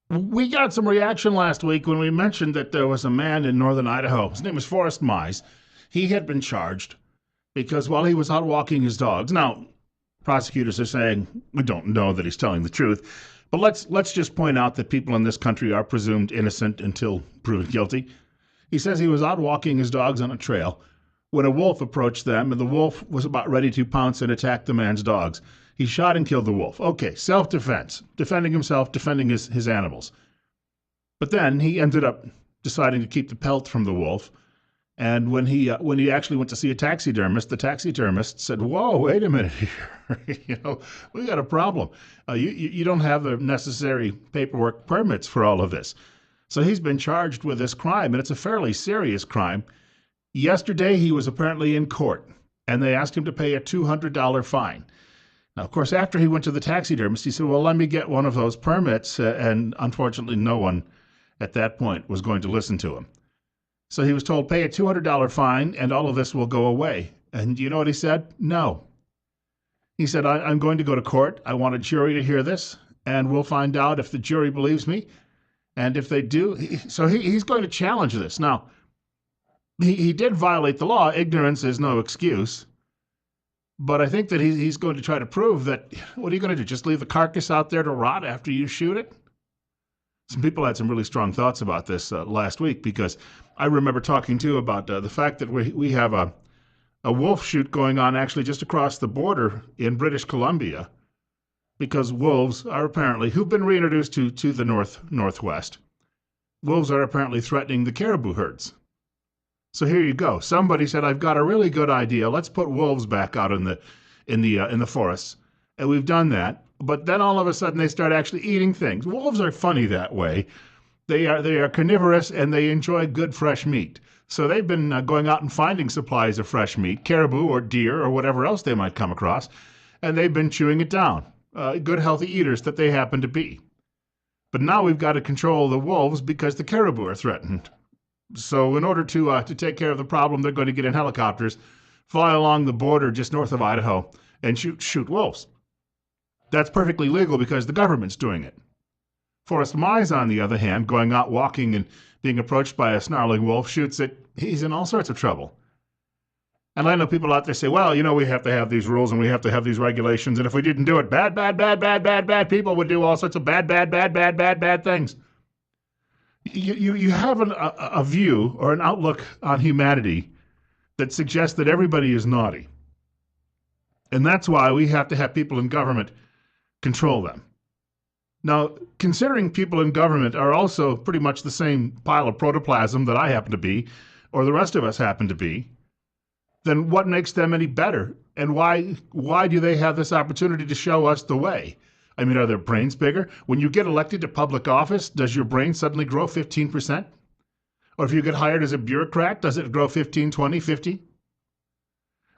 We got some reaction last week when we mentioned that there was a man in northern Idaho. His name was Forrest Mize. He had been charged because while he was out walking his dogs, now prosecutors are saying we don't know that he's telling the truth, but let's just point out that people in this country are presumed innocent until proven guilty. He says he was out walking his dogs on a trail when a wolf approached them, and the wolf was about ready to pounce and attack the man's dogs. He shot and killed the wolf. Okay, self-defense, defending himself, defending his animals. But then he ended up deciding to keep the pelt from the wolf. And when he actually went to see a taxidermist, the taxidermist said, "Whoa, wait a minute here, we got a problem. You don't have the necessary paperwork permits for all of this." So he's been charged with this crime, and it's a fairly serious crime. Yesterday, he was apparently in court, and they asked him to pay a $200 fine. Now, of course, after he went to the taxidermist, he said, "Well, let me get one of those permits," and unfortunately, no one at that point was going to listen to him. So he was told, pay a $200 fine, and all of this will go away. And you know what he said? No. He said, I'm going to go to court. I want a jury to hear this, and we'll find out if the jury believes me. And if they do, he's going to challenge this. Now, he did violate the law. Ignorance is no excuse. But I think that he's going to try to prove that, what are you going to do, just leave the carcass out there to rot after you shoot it? Some people had some really strong thoughts about this last week, because I remember talking too about the fact that we have a wolf shoot going on actually just across the border in British Columbia, because wolves are apparently, who've been reintroduced to the northwest, wolves are apparently threatening the caribou herds. So here you go. Somebody said, I've got a really good idea. Let's put wolves back out in the forests. And we've done that. But then all of a sudden they start actually eating things. Wolves are funny that way. They are carnivorous, and they enjoy good fresh meat. So they've been going out and finding supplies of fresh meat, caribou or deer or whatever else they might come across, and they've been chewing it down. Good healthy eaters that they happen to be. But now we've got to control the wolves because the caribou are threatened. So in order to take care of the problem, they're going to get in helicopters, fly along the border just north of Idaho, and shoot wolves. That's perfectly legal because the government's doing it. Forrest Mize, on the other hand, going out walking and being approached by a snarling wolf, shoots it. He's in all sorts of trouble. And I know people out there say, well, we have to have these rules and we have to have these regulations, and if we didn't do it, bad people would do all sorts of bad things. You have a view or an outlook on humanity that suggests that everybody is naughty. And that's why we have to have people in government control them. Now, considering people in government are also pretty much the same pile of protoplasm that I happen to be, or the rest of us happen to be, then what makes them any better? And why do they have this opportunity to show us the way? I mean, are their brains bigger? When you get elected to public office, does your brain suddenly grow 15%? Or if you get hired as a bureaucrat, does it grow 15, 20, 50?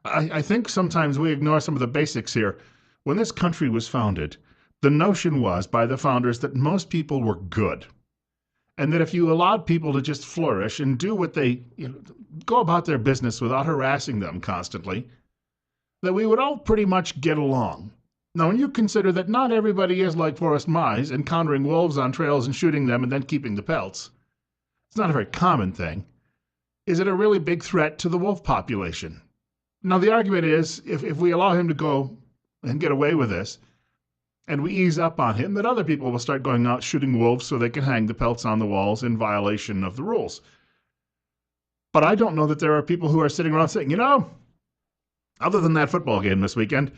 I think sometimes we ignore some of the basics here. When this country was founded, the notion was by the founders that most people were good. And that if you allowed people to just flourish and do what they, go about their business without harassing them constantly, that we would all pretty much get along. Now, when you consider that not everybody is like Forrest Mize, encountering wolves on trails and shooting them and then keeping the pelts, it's not a very common thing. Is it a really big threat to the wolf population? Now, the argument is, if we allow him to go and get away with this, and we ease up on him, that other people will start going out shooting wolves so they can hang the pelts on the walls in violation of the rules. But I don't know that there are people who are sitting around saying, other than that football game this weekend,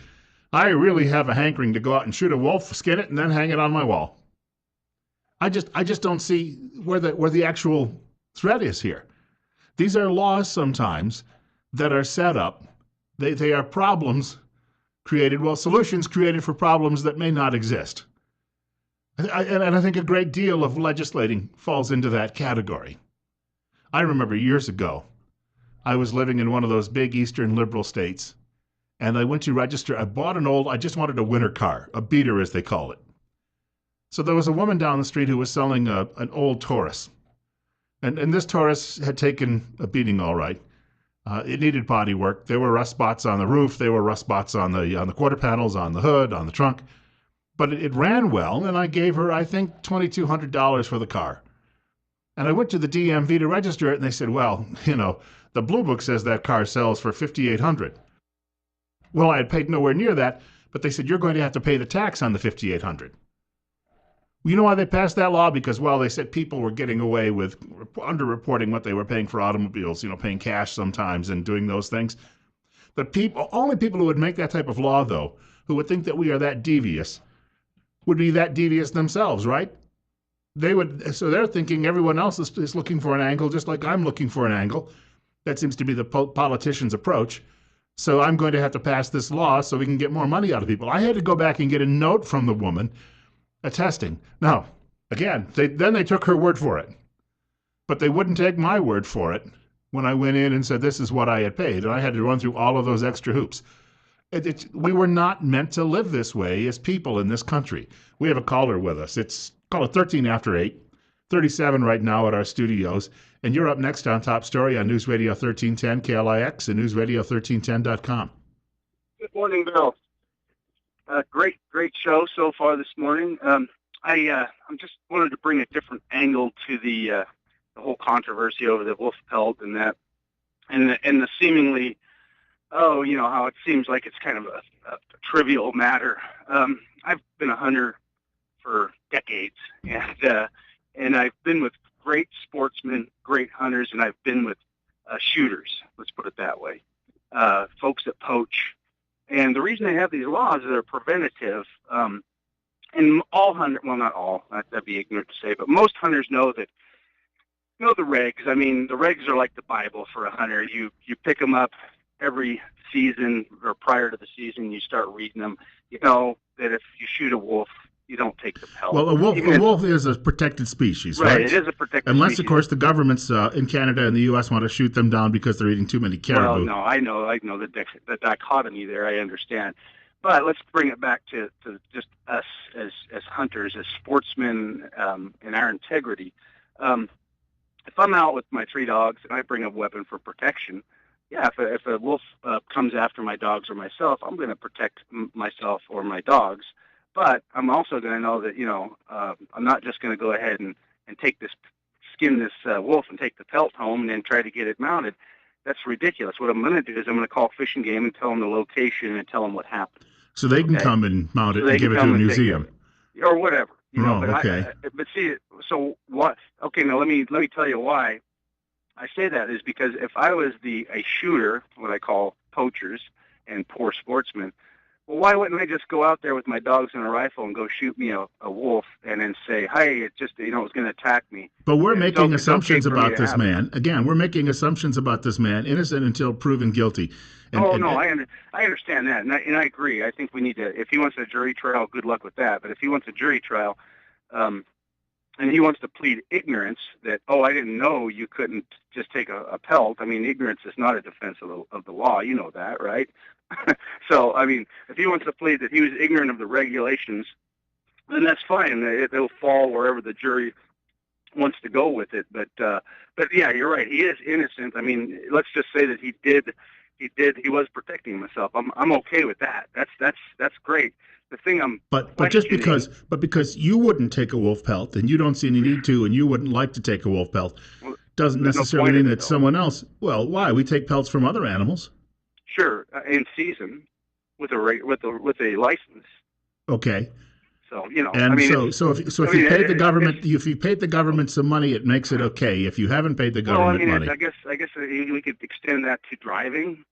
I really have a hankering to go out and shoot a wolf, skin it, and then hang it on my wall. I just don't see where the actual threat is here. These are laws sometimes that are set up. They are problems created, solutions created for problems that may not exist. And I think a great deal of legislating falls into that category. I remember years ago, I was living in one of those big Eastern liberal states, and I went to register. I just wanted a winter car, a beater as they call it. So there was a woman down the street who was selling an old Taurus. And this Taurus had taken a beating all right. It needed body work. There were rust spots on the roof. There were rust spots on the quarter panels, on the hood, on the trunk. but it ran well, and I gave her, I think, $2,200 for the car. And I went to the DMV to register it, and they said, well, the Blue Book says that car sells for $5,800. Well, I had paid nowhere near that, but they said, you're going to have to pay the tax on the $5,800. You know why they passed that law? Because, well, they said people were getting away with underreporting what they were paying for automobiles, paying cash sometimes and doing those things. But only people who would make that type of law, though, who would think that we are that devious, would be that devious themselves, right? So they're thinking everyone else is looking for an angle, just like I'm looking for an angle. That seems to be the politician's approach. So I'm going to have to pass this law so we can get more money out of people. I had to go back and get a note from the woman attesting. Now, again, then they took her word for it. But they wouldn't take my word for it when I went in and said this is what I had paid. And I had to run through all of those extra hoops. We were not meant to live this way as people in this country. We have a caller with us. It's call it 13 after 8, 37 right now at our studios. And you're up next on Top Story on News Radio 1310 KLIX and newsradio1310.com. Good morning, Bill. Great show so far this morning. I'm just wanted to bring a different angle to the whole controversy over the wolf pelt and that, and the seemingly, how it seems like it's kind of a trivial matter. I've been a hunter for decades, and I've been with great sportsmen, great hunters, and I've been with shooters. Let's put it that way. Folks that poach. And the reason they have these laws is they're preventative. And all hunters, well, not all, that'd be ignorant to say, but most hunters know the regs. I mean, the regs are like the Bible for a hunter. You pick them up every season or prior to the season, you start reading them. You know that if you shoot a wolf, you don't take the pelt. Well, a wolf is a protected species, right? It is a protected Unless, species. of course, the governments in Canada and the U.S. want to shoot them down because they're eating too many caribou. Well, no, I know the dichotomy there. I understand. But let's bring it back to just us as hunters, as sportsmen, and our integrity. If I'm out with my 3 dogs and I bring a weapon for protection, yeah, if a wolf comes after my dogs or myself, I'm going to protect myself or my dogs. But I'm also going to know that, I'm not just going to go ahead and skin this wolf and take the pelt home and then try to get it mounted. That's ridiculous. What I'm going to do is I'm going to call Fish and Game and tell them the location and tell them what happened. So they can come and mount it and give it to a museum. Or whatever. Okay. But see, so what? Okay, now let me tell you why I say that is because if I was a shooter, what I call poachers and poor sportsmen, well, why wouldn't I just go out there with my dogs and a rifle and go shoot me a wolf and then say, hey, it just, it's going to attack me? But we're making assumptions about this man. Again, we're making assumptions about this man, innocent until proven guilty. I understand that, and I agree. I think we need to, if he wants a jury trial, good luck with that. But if he wants a jury trial, and he wants to plead ignorance that, I didn't know you couldn't just take a pelt. I mean, ignorance is not a defense of the law. You know that, right? So, I mean, if he wants to plead that he was ignorant of the regulations, then that's fine. It'll fall wherever the jury wants to go with it. But yeah, you're right. He is innocent. I mean, let's just say that he was protecting himself. I'm okay with that. That's great. The thing but because you wouldn't take a wolf pelt and you don't see any need to and you wouldn't like to take a wolf pelt, doesn't necessarily mean that someone else. Well, why? We take pelts from other animals. Sure, in season with a license. Okay. So if you paid the government some money, it makes it okay. If you haven't paid the government money, I guess we could extend that to driving.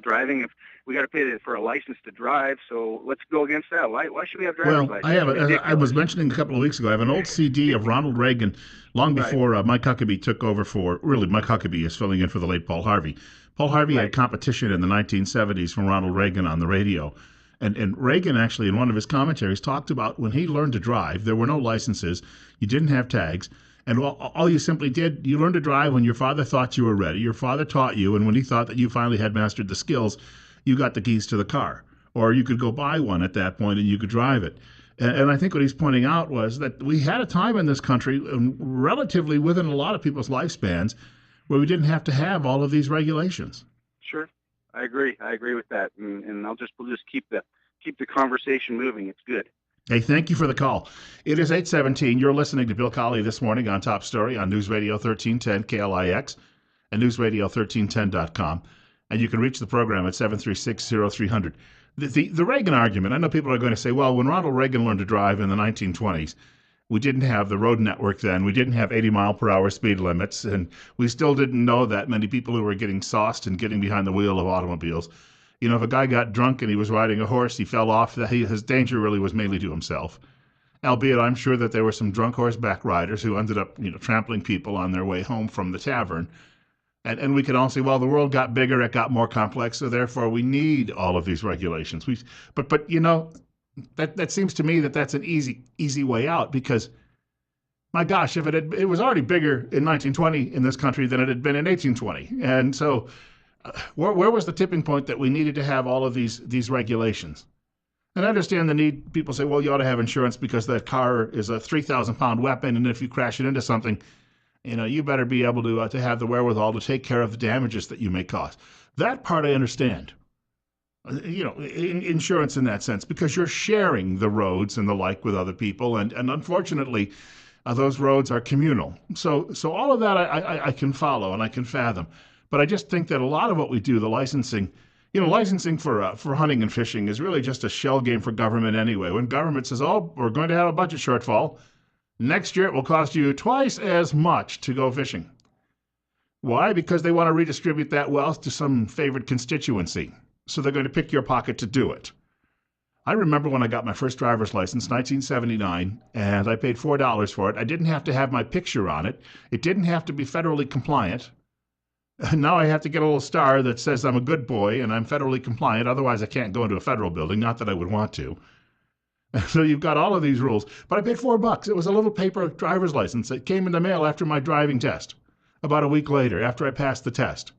Driving. If we got to pay for a license to drive, so let's go against that. Why should we have driver's license? I was mentioning a couple of weeks ago. I have an old CD of Ronald Reagan, long before Mike Huckabee took over for. Really, Mike Huckabee is filling in for the late Paul Harvey. Paul Harvey had competition in the 1970s from Ronald Reagan on the radio. And Reagan actually, in one of his commentaries, talked about when he learned to drive, there were no licenses, you didn't have tags, and all you simply did, you learned to drive when your father thought you were ready. Your father taught you, and when he thought that you finally had mastered the skills, you got the keys to the car. Or you could go buy one at that point and you could drive it. And I think what he's pointing out was that we had a time in this country, relatively within a lot of people's lifespans, where we didn't have to have all of these regulations. Sure. I agree with that, and we'll just keep the conversation moving. It's good. Hey, thank you for the call. It is 8:17. You're listening to Bill Colley this morning on Top Story on News Radio 1310 KLIX and newsradio1310.com. And you can reach the program at 736-0300. The Reagan argument, I know people are going to say, well, when Ronald Reagan learned to drive in the 1920s, we didn't have the road network then. We didn't have 80-mile-per-hour speed limits, and we still didn't know that many people who were getting sauced and getting behind the wheel of automobiles. You know, if a guy got drunk and he was riding a horse, he fell off, his danger really was mainly to himself. Albeit I'm sure that there were some drunk horseback riders who ended up, trampling people on their way home from the tavern. And we can all say, well, the world got bigger, it got more complex, so therefore we need all of these regulations. But that seems to me that that's an easy way out, because my gosh, if it was already bigger in 1920 in this country than it had been in 1820. And so where was the tipping point that we needed to have all of these regulations? And I understand the need. People say, well, you ought to have insurance because that car is a 3,000-pound weapon, and if you crash it into something, you better be able to have the wherewithal to take care of the damages that you may cause. That part I understand. Insurance in that sense, because you're sharing the roads and the like with other people, and unfortunately, those roads are communal. So all of that I can follow and I can fathom. But I just think that a lot of what we do, the licensing for hunting and fishing is really just a shell game for government anyway. When government says, oh, we're going to have a budget shortfall, next year it will cost you twice as much to go fishing. Why? Because they want to redistribute that wealth to some favored constituency. So they're going to pick your pocket to do it. I remember when I got my first driver's license, 1979, and I paid $4 for it. I didn't have to have my picture on it. It didn't have to be federally compliant. Now I have to get a little star that says I'm a good boy and I'm federally compliant. Otherwise, I can't go into a federal building. Not that I would want to. So you've got all of these rules. But I paid $4. It was a little paper driver's license that came in the mail after my driving test, about a week later, after I passed the test.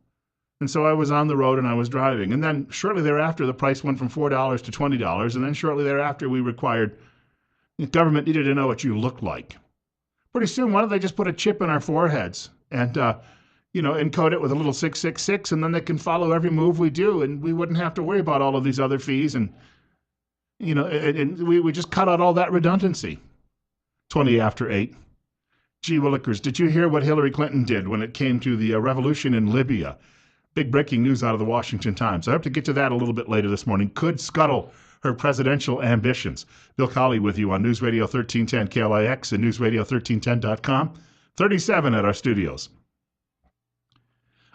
And so I was on the road and I was driving. And then shortly thereafter, the price went from $4 to $20. And then shortly thereafter, the government needed to know what you looked like. Pretty soon, why don't they just put a chip in our foreheads and, encode it with a little 666, and then they can follow every move we do, and we wouldn't have to worry about all of these other fees. And, we just cut out all that redundancy. 20 after 8. Gee willikers, did you hear what Hillary Clinton did when it came to the revolution in Libya? Big breaking news out of the Washington Times. I hope to get to that a little bit later this morning. Could scuttle her presidential ambitions. Bill Colley with you on News Radio 1310 KLIX and newsradio1310.com. 37 at our studios.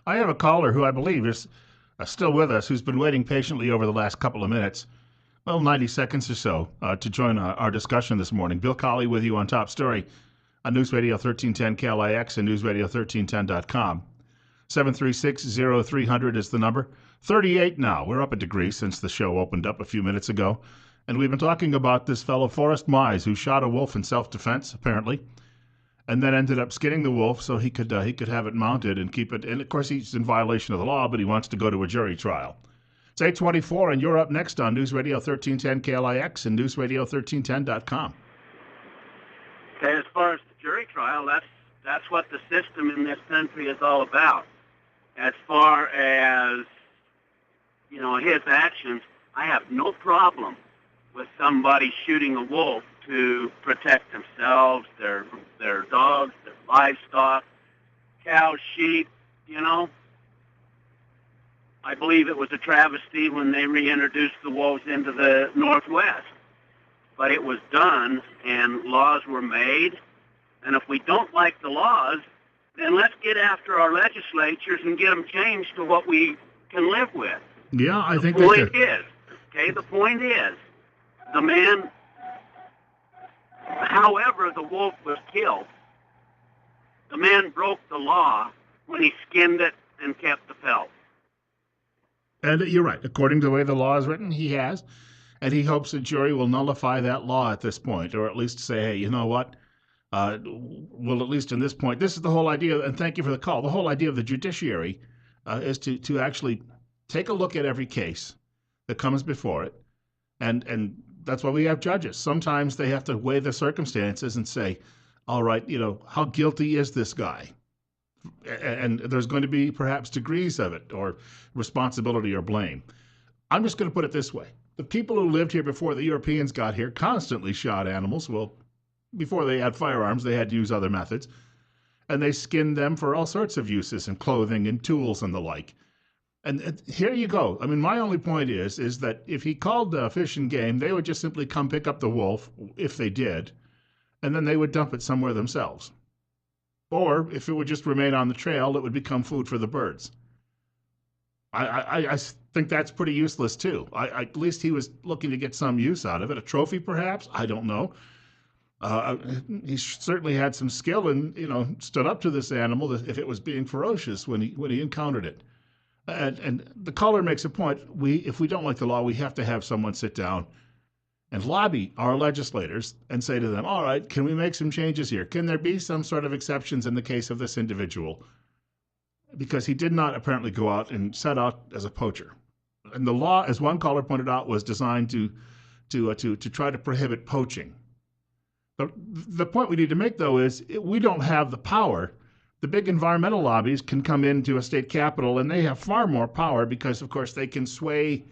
I have a caller who I believe is still with us, who's been waiting patiently over the last couple of minutes, 90 seconds or so, to join our discussion this morning. Bill Colley with you on Top Story on News Radio 1310 KLIX and newsradio1310.com. 736-0300 is the number. 38 now. We're up a degree since the show opened up a few minutes ago. And we've been talking about this fellow, Forrest Mize, who shot a wolf in self-defense, apparently, and then ended up skinning the wolf so he could have it mounted and keep it. And, of course, he's in violation of the law, but he wants to go to a jury trial. It's 8:24, and you're up next on News Radio 1310 KLIX and newsradio1310.com. Okay, as far as the jury trial, that's what the system in this country is all about. As far as, his actions, I have no problem with somebody shooting a wolf to protect themselves, their dogs, their livestock, cows, sheep, I believe it was a travesty when they reintroduced the wolves into the Northwest. But it was done, and laws were made. And if we don't like the laws, then let's get after our legislatures and get them changed to what we can live with. Yeah, I think the point is, the man, however the wolf was killed, the man broke the law when he skinned it and kept the pelt. And you're right. According to the way the law is written, he has. And he hopes the jury will nullify that law at this point, or at least say, hey, you know what? Well, at least in this point, this is the whole idea, and thank you for the call. The whole idea of the judiciary is to actually take a look at every case that comes before it, and that's why we have judges. Sometimes they have to weigh the circumstances and say, all right, how guilty is this guy? And there's going to be perhaps degrees of it, or responsibility or blame. I'm just going to put it this way. The people who lived here before the Europeans got here constantly shot animals. Well, before they had firearms, they had to use other methods. And they skinned them for all sorts of uses and clothing and tools and the like. And here you go. I mean, my only point is that if he called Fish and Game, they would just simply come pick up the wolf, if they did, and then they would dump it somewhere themselves. Or if it would just remain on the trail, it would become food for the birds. I think that's pretty useless too. At least he was looking to get some use out of it. A trophy, perhaps? I don't know. He certainly had some skill and, stood up to this animal if it was being ferocious when he encountered it. And the caller makes a point. If we don't like the law, we have to have someone sit down and lobby our legislators and say to them, all right, can we make some changes here? Can there be some sort of exceptions in the case of this individual? Because he did not apparently go out and set out as a poacher. And the law, as one caller pointed out, was designed to try to prohibit poaching. But the point we need to make, though, is we don't have the power. The big environmental lobbies can come into a state capitol, and they have far more power because, of course, they can sway.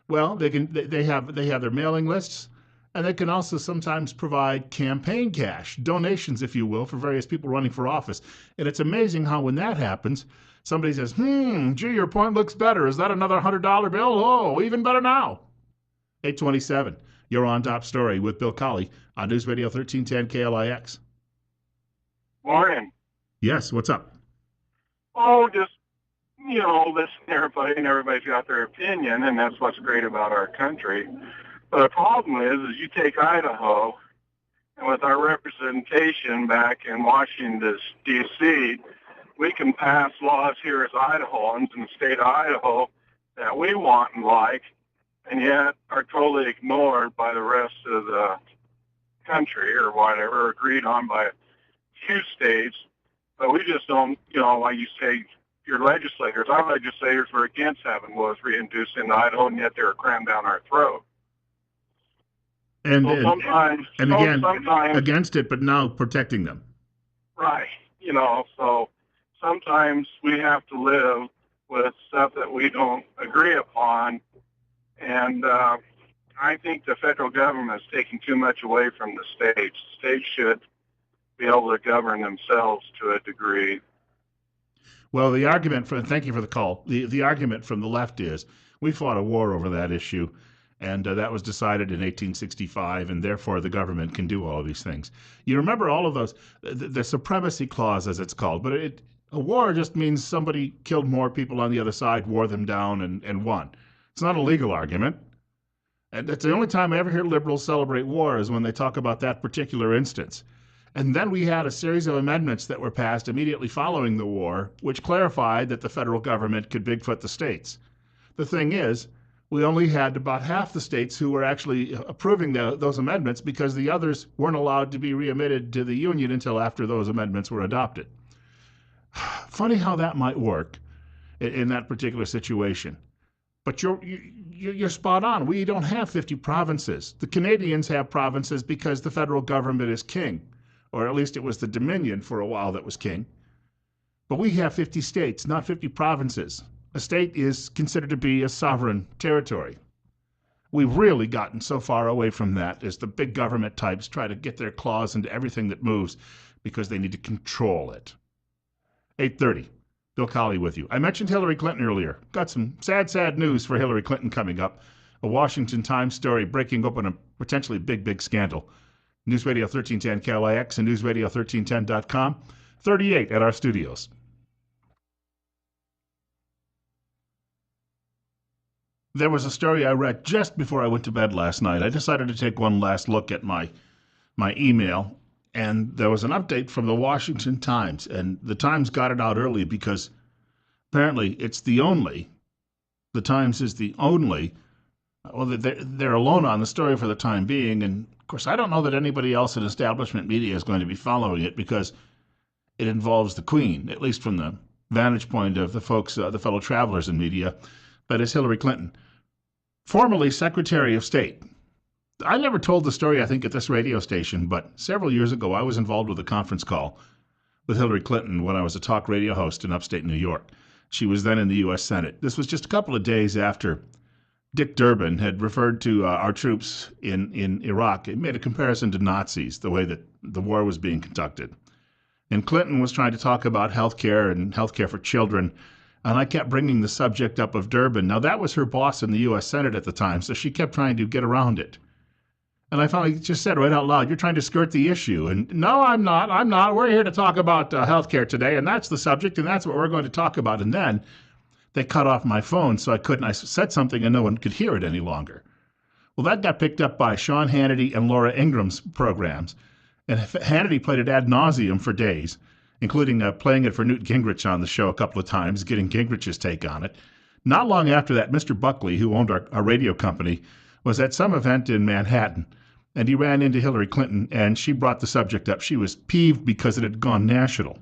Well, they have their mailing lists, and they can also sometimes provide campaign cash, donations, if you will, for various people running for office. And it's amazing how when that happens, somebody says, gee, your point looks better. Is that another $100 bill? Oh, even better now. 827, you're on Top Story with Bill Colley on News Radio 1310 KLIX. Morning. Yes, what's up? Oh, just, listen to everybody, and everybody's got their opinion, and that's what's great about our country. But the problem is you take Idaho, and with our representation back in Washington, D.C., we can pass laws here as Idahoans in the state of Idaho that we want and like, and yet are totally ignored by the rest of the country or whatever, agreed on by a few states. But we just don't, like you say, your legislators, our legislators were against having wolves reintroduced in Idaho, and yet they were crammed down our throat. And sometimes against it, but now protecting them. Right. So sometimes we have to live with stuff that we don't agree upon. And I think the federal government is taking too much away from the states. States should be able to govern themselves to a degree. Well, the argument thank you for the call. The argument from the left is we fought a war over that issue, and that was decided in 1865, and therefore the government can do all of these things. You remember all of those, the supremacy clause, as it's called, but a war just means somebody killed more people on the other side, wore them down, and won. It's not a legal argument. And that's the only time I ever hear liberals celebrate war is when they talk about that particular instance. And then we had a series of amendments that were passed immediately following the war, which clarified that the federal government could Bigfoot the states. The thing is, we only had about half the states who were actually approving those amendments because the others weren't allowed to be readmitted to the Union until after those amendments were adopted. Funny how that might work in that particular situation. But you're spot on. We don't have 50 provinces. The Canadians have provinces because the federal government is king. Or at least it was the Dominion for a while that was king. But we have 50 states, not 50 provinces. A state is considered to be a sovereign territory. We've really gotten so far away from that as the big government types try to get their claws into everything that moves because they need to control it. 8:30, Bill Colley with you. I mentioned Hillary Clinton earlier. Got some sad news for Hillary Clinton coming up. A Washington Times story breaking open a potentially big scandal. News Radio 1310 KLIX and newsradio1310.com. 38 at our studios. There was a story I read just before I went to bed last night. I decided to take one last look at my email, and there was an update from the Washington Times, and the Times got it out early because apparently the Times is the only, well, they're alone on the story for the time being, and of course, I don't know that anybody else in establishment media is going to be following it because it involves the Queen, at least from the vantage point of the folks, the fellow travelers in media. That is Hillary Clinton, formerly Secretary of State. I never told the story, I think, at this radio station, but several years ago, I was involved with a conference call with Hillary Clinton when I was a talk radio host in upstate New York. She was then in the U.S. Senate. This was just a couple of days after Dick Durbin had referred to our troops in Iraq. It made a comparison to Nazis, the way that the war was being conducted. And Clinton was trying to talk about health care and health care for children. And I kept bringing the subject up of Durbin. Now, that was her boss in the U.S. Senate at the time, so she kept trying to get around it. And I finally just said right out loud, "You're trying to skirt the issue." And no, I'm not. I'm not. We're here to talk about health care today, and that's the subject, and that's what we're going to talk about. And then they cut off my phone, so I said something and no one could hear it any longer. Well, that got picked up by Sean Hannity and Laura Ingram's programs. And Hannity played it ad nauseum for days, including playing it for Newt Gingrich on the show a couple of times, getting Gingrich's take on it. Not long after that, Mr. Buckley, who owned our radio company, was at some event in Manhattan, and he ran into Hillary Clinton, and she brought the subject up. She was peeved because it had gone national.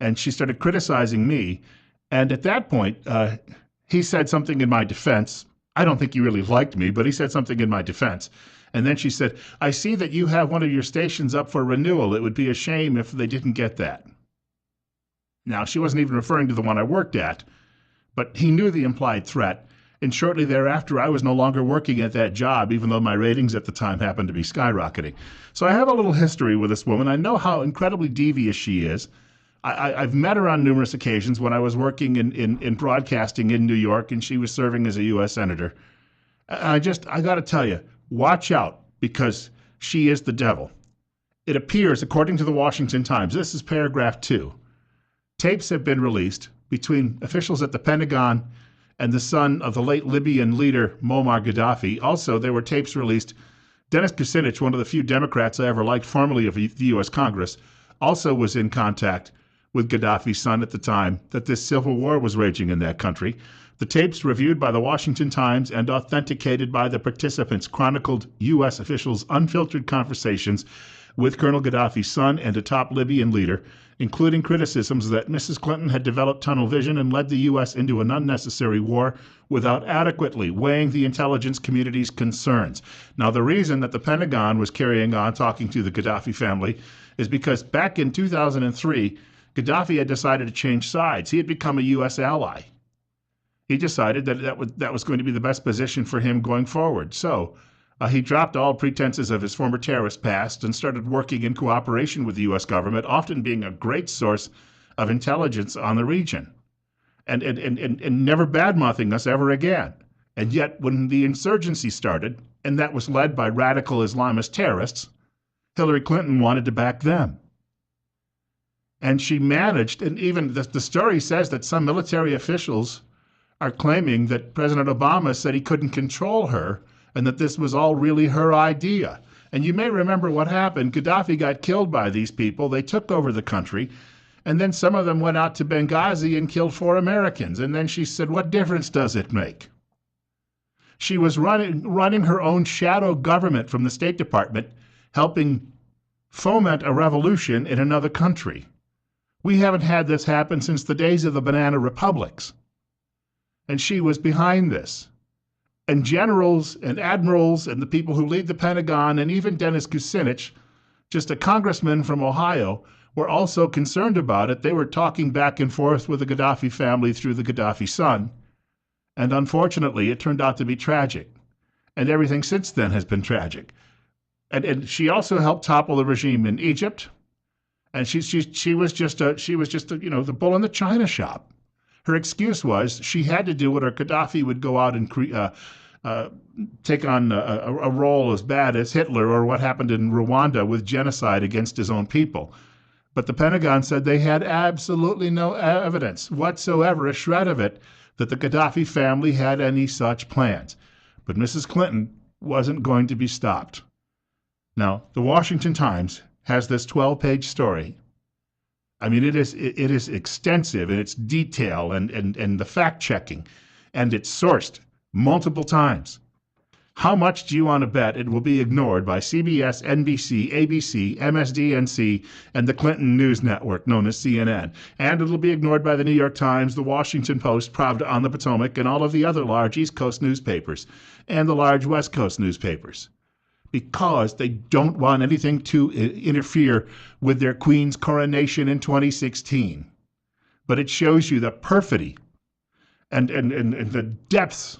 And she started criticizing me. And at that point, he said something in my defense. I don't think he really liked me, but he said something in my defense. And then she said, "I see that you have one of your stations up for renewal. It would be a shame if they didn't get that." Now, she wasn't even referring to the one I worked at, but he knew the implied threat. And shortly thereafter, I was no longer working at that job, even though my ratings at the time happened to be skyrocketing. So I have a little history with this woman. I know how incredibly devious she is. I've met her on numerous occasions when I was working in broadcasting in New York, and she was serving as a U.S. Senator. I got to tell you, watch out, because she is the devil. It appears, according to the Washington Times, this is paragraph 2, tapes have been released between officials at the Pentagon and the son of the late Libyan leader Muammar Gaddafi. Also, there were tapes released. Dennis Kucinich, one of the few Democrats I ever liked formerly of the U.S. Congress, also was in contact with Gaddafi's son at the time that this civil war was raging in that country. The tapes, reviewed by the Washington Times and authenticated by the participants, chronicled U.S. officials' unfiltered conversations with Colonel Gaddafi's son and a top Libyan leader, including criticisms that Mrs. Clinton had developed tunnel vision and led the U.S. into an unnecessary war without adequately weighing the intelligence community's concerns. Now, the reason that the Pentagon was carrying on talking to the Gaddafi family is because back in 2003, Gaddafi had decided to change sides. He had become a U.S. ally. He decided that that was going to be the best position for him going forward. So he dropped all pretenses of his former terrorist past and started working in cooperation with the U.S. government, often being a great source of intelligence on the region, and never badmouthing us ever again. And yet, when the insurgency started, and that was led by radical Islamist terrorists, Hillary Clinton wanted to back them. And she managed, and even the story says that some military officials are claiming that President Obama said he couldn't control her and that this was all really her idea. And you may remember what happened. Gaddafi got killed by these people. They took over the country, and then some of them went out to Benghazi and killed 4 Americans. And then she said, "What difference does it make?" She was running her own shadow government from the State Department, helping foment a revolution in another country. We haven't had this happen since the days of the banana republics. And she was behind this. And generals and admirals and the people who lead the Pentagon and even Dennis Kucinich, just a congressman from Ohio, were also concerned about it. They were talking back and forth with the Gaddafi family through the Gaddafi son. And unfortunately, it turned out to be tragic. And everything since then has been tragic. And she also helped topple the regime in Egypt. And she was just the bull in the china shop. Her excuse was she had to do it, or Gaddafi would go out and take on a role as bad as Hitler, or what happened in Rwanda with genocide against his own people. But the Pentagon said they had absolutely no evidence whatsoever, a shred of it, that the Gaddafi family had any such plans. But Mrs. Clinton wasn't going to be stopped. Now, the Washington Times has this 12-page story. I mean, it is extensive in its detail and the fact-checking, and it's sourced multiple times. How much do you want to bet it will be ignored by CBS, NBC, ABC, MSDNC, and the Clinton News Network, known as CNN? And it'll be ignored by the New York Times, the Washington Post, Pravda on the Potomac, and all of the other large East Coast newspapers, and the large West Coast newspapers, because they don't want anything to interfere with their queen's coronation in 2016. But it shows you the perfidy and the depths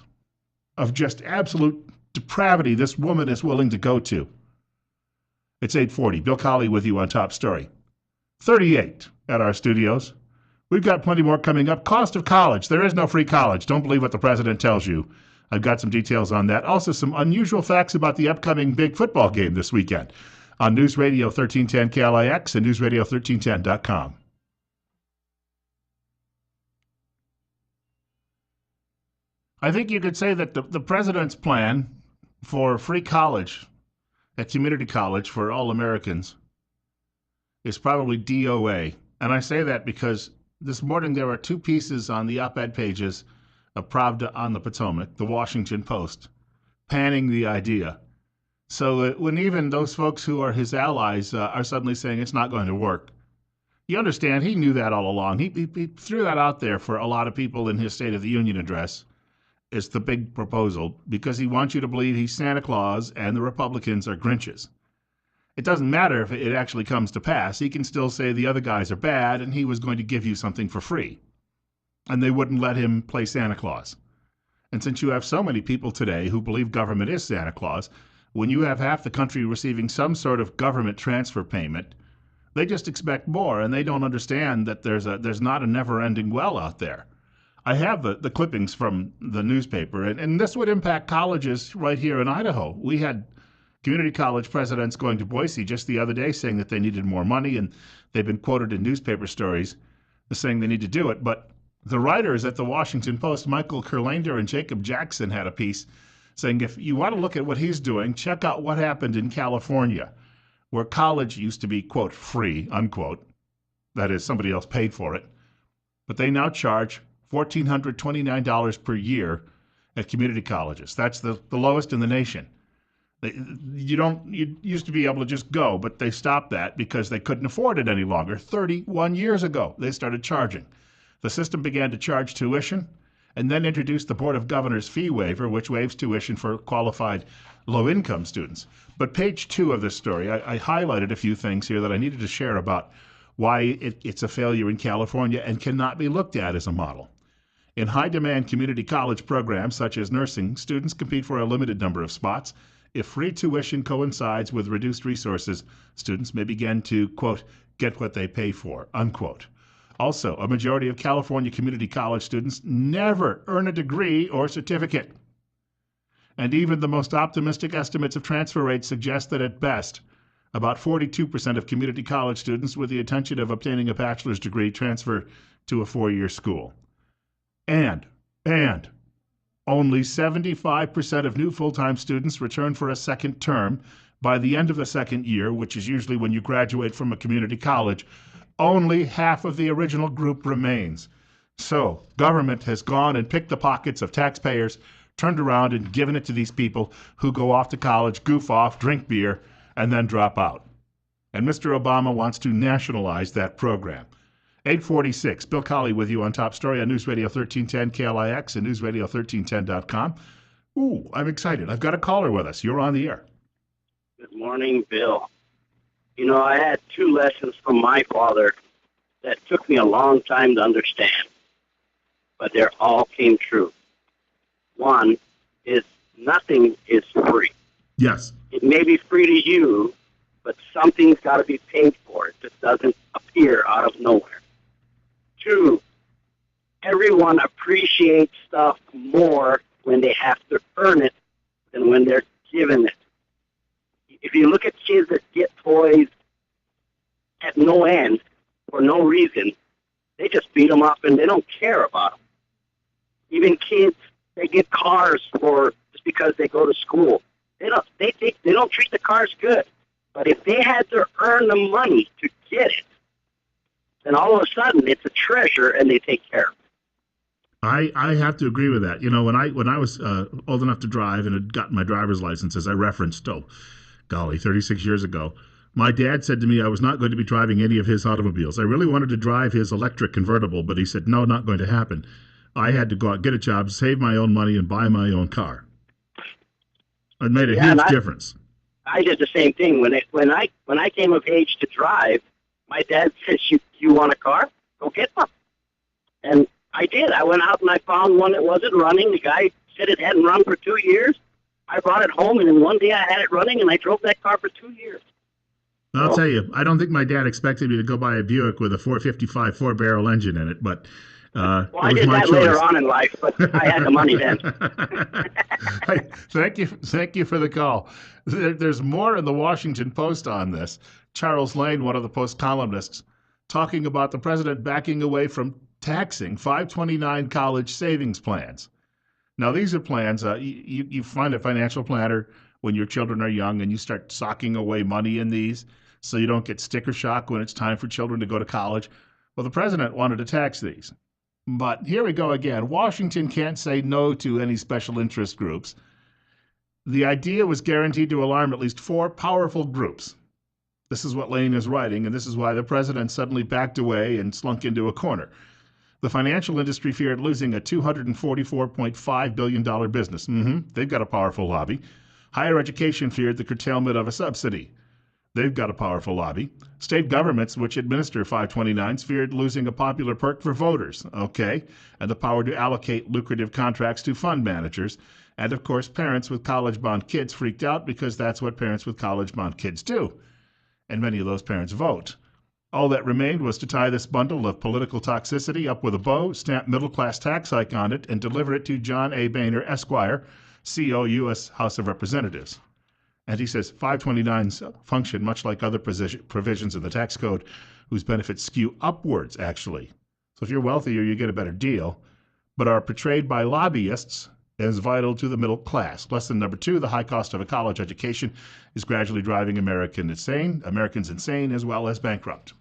of just absolute depravity this woman is willing to go to. It's 8:40. Bill Colley with you on Top Story. 38 at our studios. We've got plenty more coming up. Cost of college. There is no free college. Don't believe what the president tells you. I've got some details on that. Also, some unusual facts about the upcoming big football game this weekend on News Radio 1310 KLIX and newsradio1310.com. I think you could say that the president's plan for free college at community college for all Americans is probably DOA. And I say that because this morning there were two pieces on the op-ed pages of Pravda on the Potomac, the Washington Post, panning the idea. So when even those folks who are his allies are suddenly saying it's not going to work, you understand he knew that all along. He threw that out there for a lot of people in his State of the Union address. It's the big proposal because he wants you to believe he's Santa Claus and the Republicans are Grinches. It doesn't matter if it actually comes to pass. He can still say the other guys are bad and he was going to give you something for free. And they wouldn't let him play Santa Claus. And since you have so many people today who believe government is Santa Claus, when you have half the country receiving some sort of government transfer payment, they just expect more and they don't understand that there's not a never-ending well out there. I have the clippings from the newspaper, and this would impact colleges right here in Idaho. We had community college presidents going to Boise just the other day saying that they needed more money, and they've been quoted in newspaper stories saying they need to do it. But the writers at the Washington Post, Michael Kurlander and Jacob Jackson, had a piece saying if you want to look at what he's doing, check out what happened in California, where college used to be, quote, free, unquote. That is, somebody else paid for it. But they now charge $1,429 per year at community colleges. That's the lowest in the nation. You used to be able to just go, but they stopped that because they couldn't afford it any longer. 31 years ago, they started charging. The system began to charge tuition and then introduced the Board of Governors fee waiver, which waives tuition for qualified low-income students. But page 2 of this story, I highlighted a few things here that I needed to share about why it's a failure in California and cannot be looked at as a model. In high-demand community college programs such as nursing, students compete for a limited number of spots. If free tuition coincides with reduced resources, students may begin to, quote, get what they pay for, unquote. Also, a majority of California community college students never earn a degree or certificate. And even the most optimistic estimates of transfer rates suggest that at best, about 42% of community college students with the intention of obtaining a bachelor's degree transfer to a 4-year school. And only 75% of new full-time students return for a second term. By the end of the second year, which is usually when you graduate from a community college, only half of the original group remains. So government has gone and picked the pockets of taxpayers, turned around and given it to these people who go off to college, goof off, drink beer, and then drop out. And Mr. Obama wants to nationalize that program. 8:46, Bill Colley with you on Top Story on News Radio 1310 KLIX and newsradio1310.com. Ooh, I'm excited. I've got a caller with us. You're on the air. Good morning, Bill. You know, I had 2 lessons from my father that took me a long time to understand, but they all came true. One is nothing is free. Yes. It may be free to you, but something's got to be paid for. It just doesn't appear out of nowhere. 2, everyone appreciates stuff more when they have to earn it than when they're given it. If you look at kids that get toys at no end for no reason, they just beat them up and they don't care about them. Even kids, they get cars just because they go to school. They don't treat the cars good. But if they had to earn the money to get it, then all of a sudden it's a treasure and they take care of it. I have to agree with that. You know, when I was old enough to drive and had gotten my driver's license, as I referenced, 36 years ago, my dad said to me I was not going to be driving any of his automobiles. I really wanted to drive his electric convertible, but he said, no, not going to happen. I had to go out, get a job, save my own money, and buy my own car. It made a huge difference. I did the same thing. When I came of age to drive, my dad said, you want a car? Go get one. And I did. I went out and I found one that wasn't running. The guy said it hadn't run for 2 years. I brought it home, and in one day I had it running, and I drove that car for 2 years. I'll tell you, I don't think my dad expected me to go buy a Buick with a 455 four-barrel engine in it, but Well, it I was did my that choice. later on in life, but I had the money then. Hey, thank you for the call. There's more in the Washington Post on this. Charles Lane, one of the Post columnists, talking about the president backing away from taxing 529 college savings plans. Now, these are plans, you find a financial planner when your children are young and you start socking away money in these so you don't get sticker shock when it's time for children to go to college. Well, the president wanted to tax these. But here we go again. Washington can't say no to any special interest groups. The idea was guaranteed to alarm at least 4 powerful groups. This is what Lane is writing, and this is why the president suddenly backed away and slunk into a corner. The financial industry feared losing a $244.5 billion business. They've got a powerful lobby. Higher education feared the curtailment of a subsidy. They've got a powerful lobby. State governments, which administer 529s, feared losing a popular perk for voters, and the power to allocate lucrative contracts to fund managers. And, of course, parents with college bound kids freaked out because that's what parents with college bound kids do. And many of those parents vote. All that remained was to tie this bundle of political toxicity up with a bow, stamp middle-class tax hike on it, and deliver it to John A. Boehner, Esquire, CO, U.S. House of Representatives. And he says 529s function much like other provisions in the tax code whose benefits skew upwards, actually. So if you're wealthier, you get a better deal, but are portrayed by lobbyists as vital to the middle class. Lesson number 2, the high cost of a college education is gradually driving Americans insane as well as bankrupt.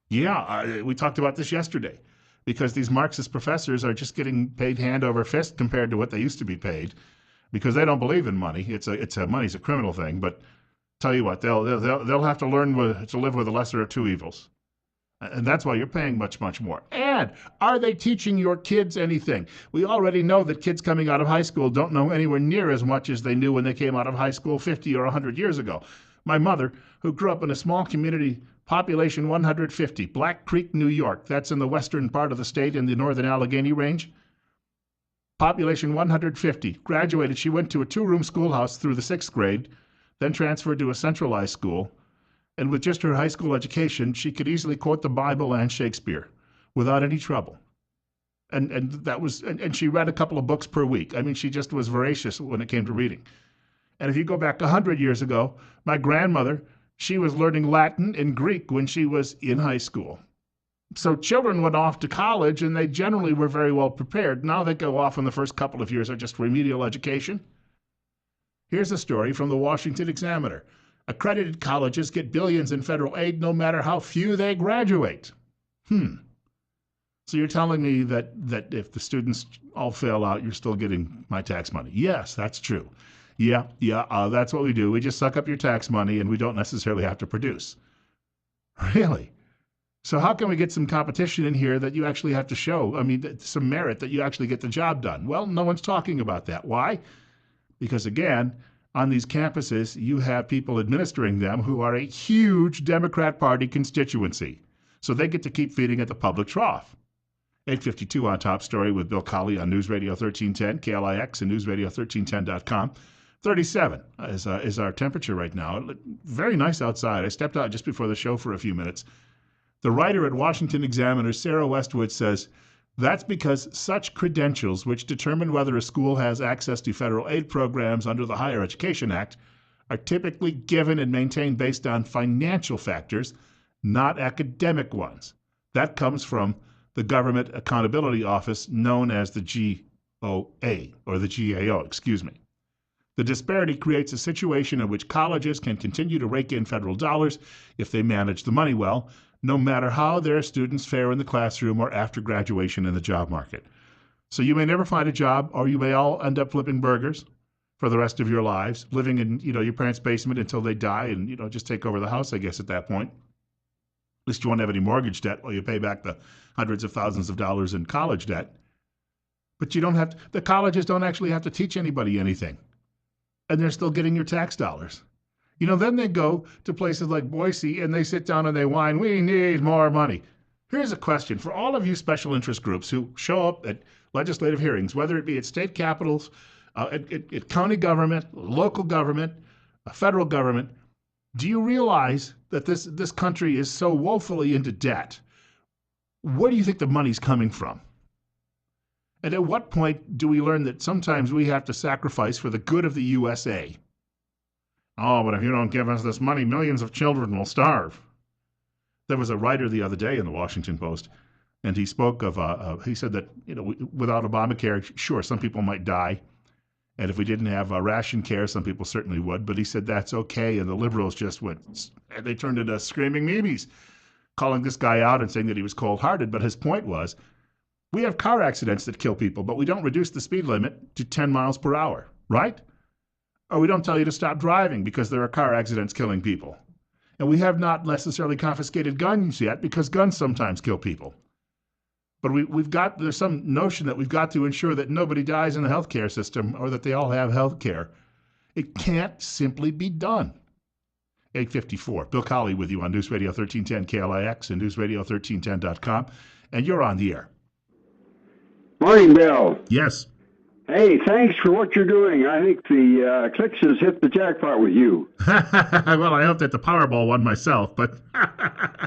Yeah, we talked about this yesterday because these Marxist professors are just getting paid hand over fist compared to what they used to be paid. Because they don't believe in money. Money's a criminal thing, but tell you what, they'll have to learn to live with the lesser of two evils. And that's why you're paying much, much more. And are they teaching your kids anything? We already know that kids coming out of high school don't know anywhere near as much as they knew when they came out of high school 50 or 100 years ago. My mother, who grew up in a small community, population 150, Black Creek, New York, that's in the western part of the state in the northern Allegheny Range, population 150, graduated. She went to a 2-room schoolhouse through the 6th grade, then transferred to a centralized school. And with just her high school education, she could easily quote the Bible and Shakespeare without any trouble. And she read a couple of books per week. I mean, she just was voracious when it came to reading. And if you go back 100 years ago, my grandmother, she was learning Latin and Greek when she was in high school. So children went off to college, and they generally were very well prepared. Now they go off in the first couple of years are just remedial education. Here's a story from the Washington Examiner. Accredited colleges get billions in federal aid no matter how few they graduate. So you're telling me that if the students all fail out, you're still getting my tax money? Yes, that's true. Yeah, that's what we do. We just suck up your tax money, and we don't necessarily have to produce. Really? So how can we get some competition in here that you actually have to show? I mean, some merit that you actually get the job done. Well, no one's talking about that. Why? Because, again, on these campuses, you have people administering them who are a huge Democrat Party constituency. So they get to keep feeding at the public trough. 8:52 on Top Story with Bill Colley on News Radio 1310, KLIX, and newsradio1310.com. 37 is our temperature right now. Very nice outside. I stepped out just before the show for a few minutes. The writer at Washington Examiner, Sarah Westwood, says, that's because such credentials, which determine whether a school has access to federal aid programs under the Higher Education Act, are typically given and maintained based on financial factors, not academic ones. That comes from the Government Accountability Office, known as the GOA, or the GAO, excuse me. The disparity creates a situation in which colleges can continue to rake in federal dollars if they manage the money well, no matter how their students fare in the classroom or after graduation in the job market. So you may never find a job, or you may all end up flipping burgers for the rest of your lives, living in your parents' basement until they die and just take over the house, I guess, at that point. At least you won't have any mortgage debt while you pay back the hundreds of thousands of dollars in college debt. But the colleges don't actually have to teach anybody anything. And they're still getting your tax dollars. Then they go to places like Boise and they sit down and they whine, we need more money. Here's a question for all of you special interest groups who show up at legislative hearings, whether it be at state capitals, at county government, local government, federal government. Do you realize that this country is so woefully into debt? Where do you think the money's coming from? And at what point do we learn that sometimes we have to sacrifice for the good of the USA? Oh, but if you don't give us this money, millions of children will starve. There was a writer the other day in the Washington Post, and he spoke of, he said that, without Obamacare, sure, some people might die. And if we didn't have ration care, some people certainly would. But he said that's okay. And the liberals just they turned into screaming memes, calling this guy out and saying that he was cold-hearted. But his point was, we have car accidents that kill people, but we don't reduce the speed limit to 10 miles per hour, right? Or we don't tell you to stop driving because there are car accidents killing people. And we have not necessarily confiscated guns yet because guns sometimes kill people. But there's some notion that we've got to ensure that nobody dies in the healthcare system or that they all have health care. It can't simply be done. 8:54. Bill Colley with you on News Radio 1310 KLIX and newsradio1310.com. And you're on the air. Morning, Bill. Yes. Hey, thanks for what you're doing. I think the Clicks has hit the jackpot with you. Well, I hope that the Powerball won myself, but...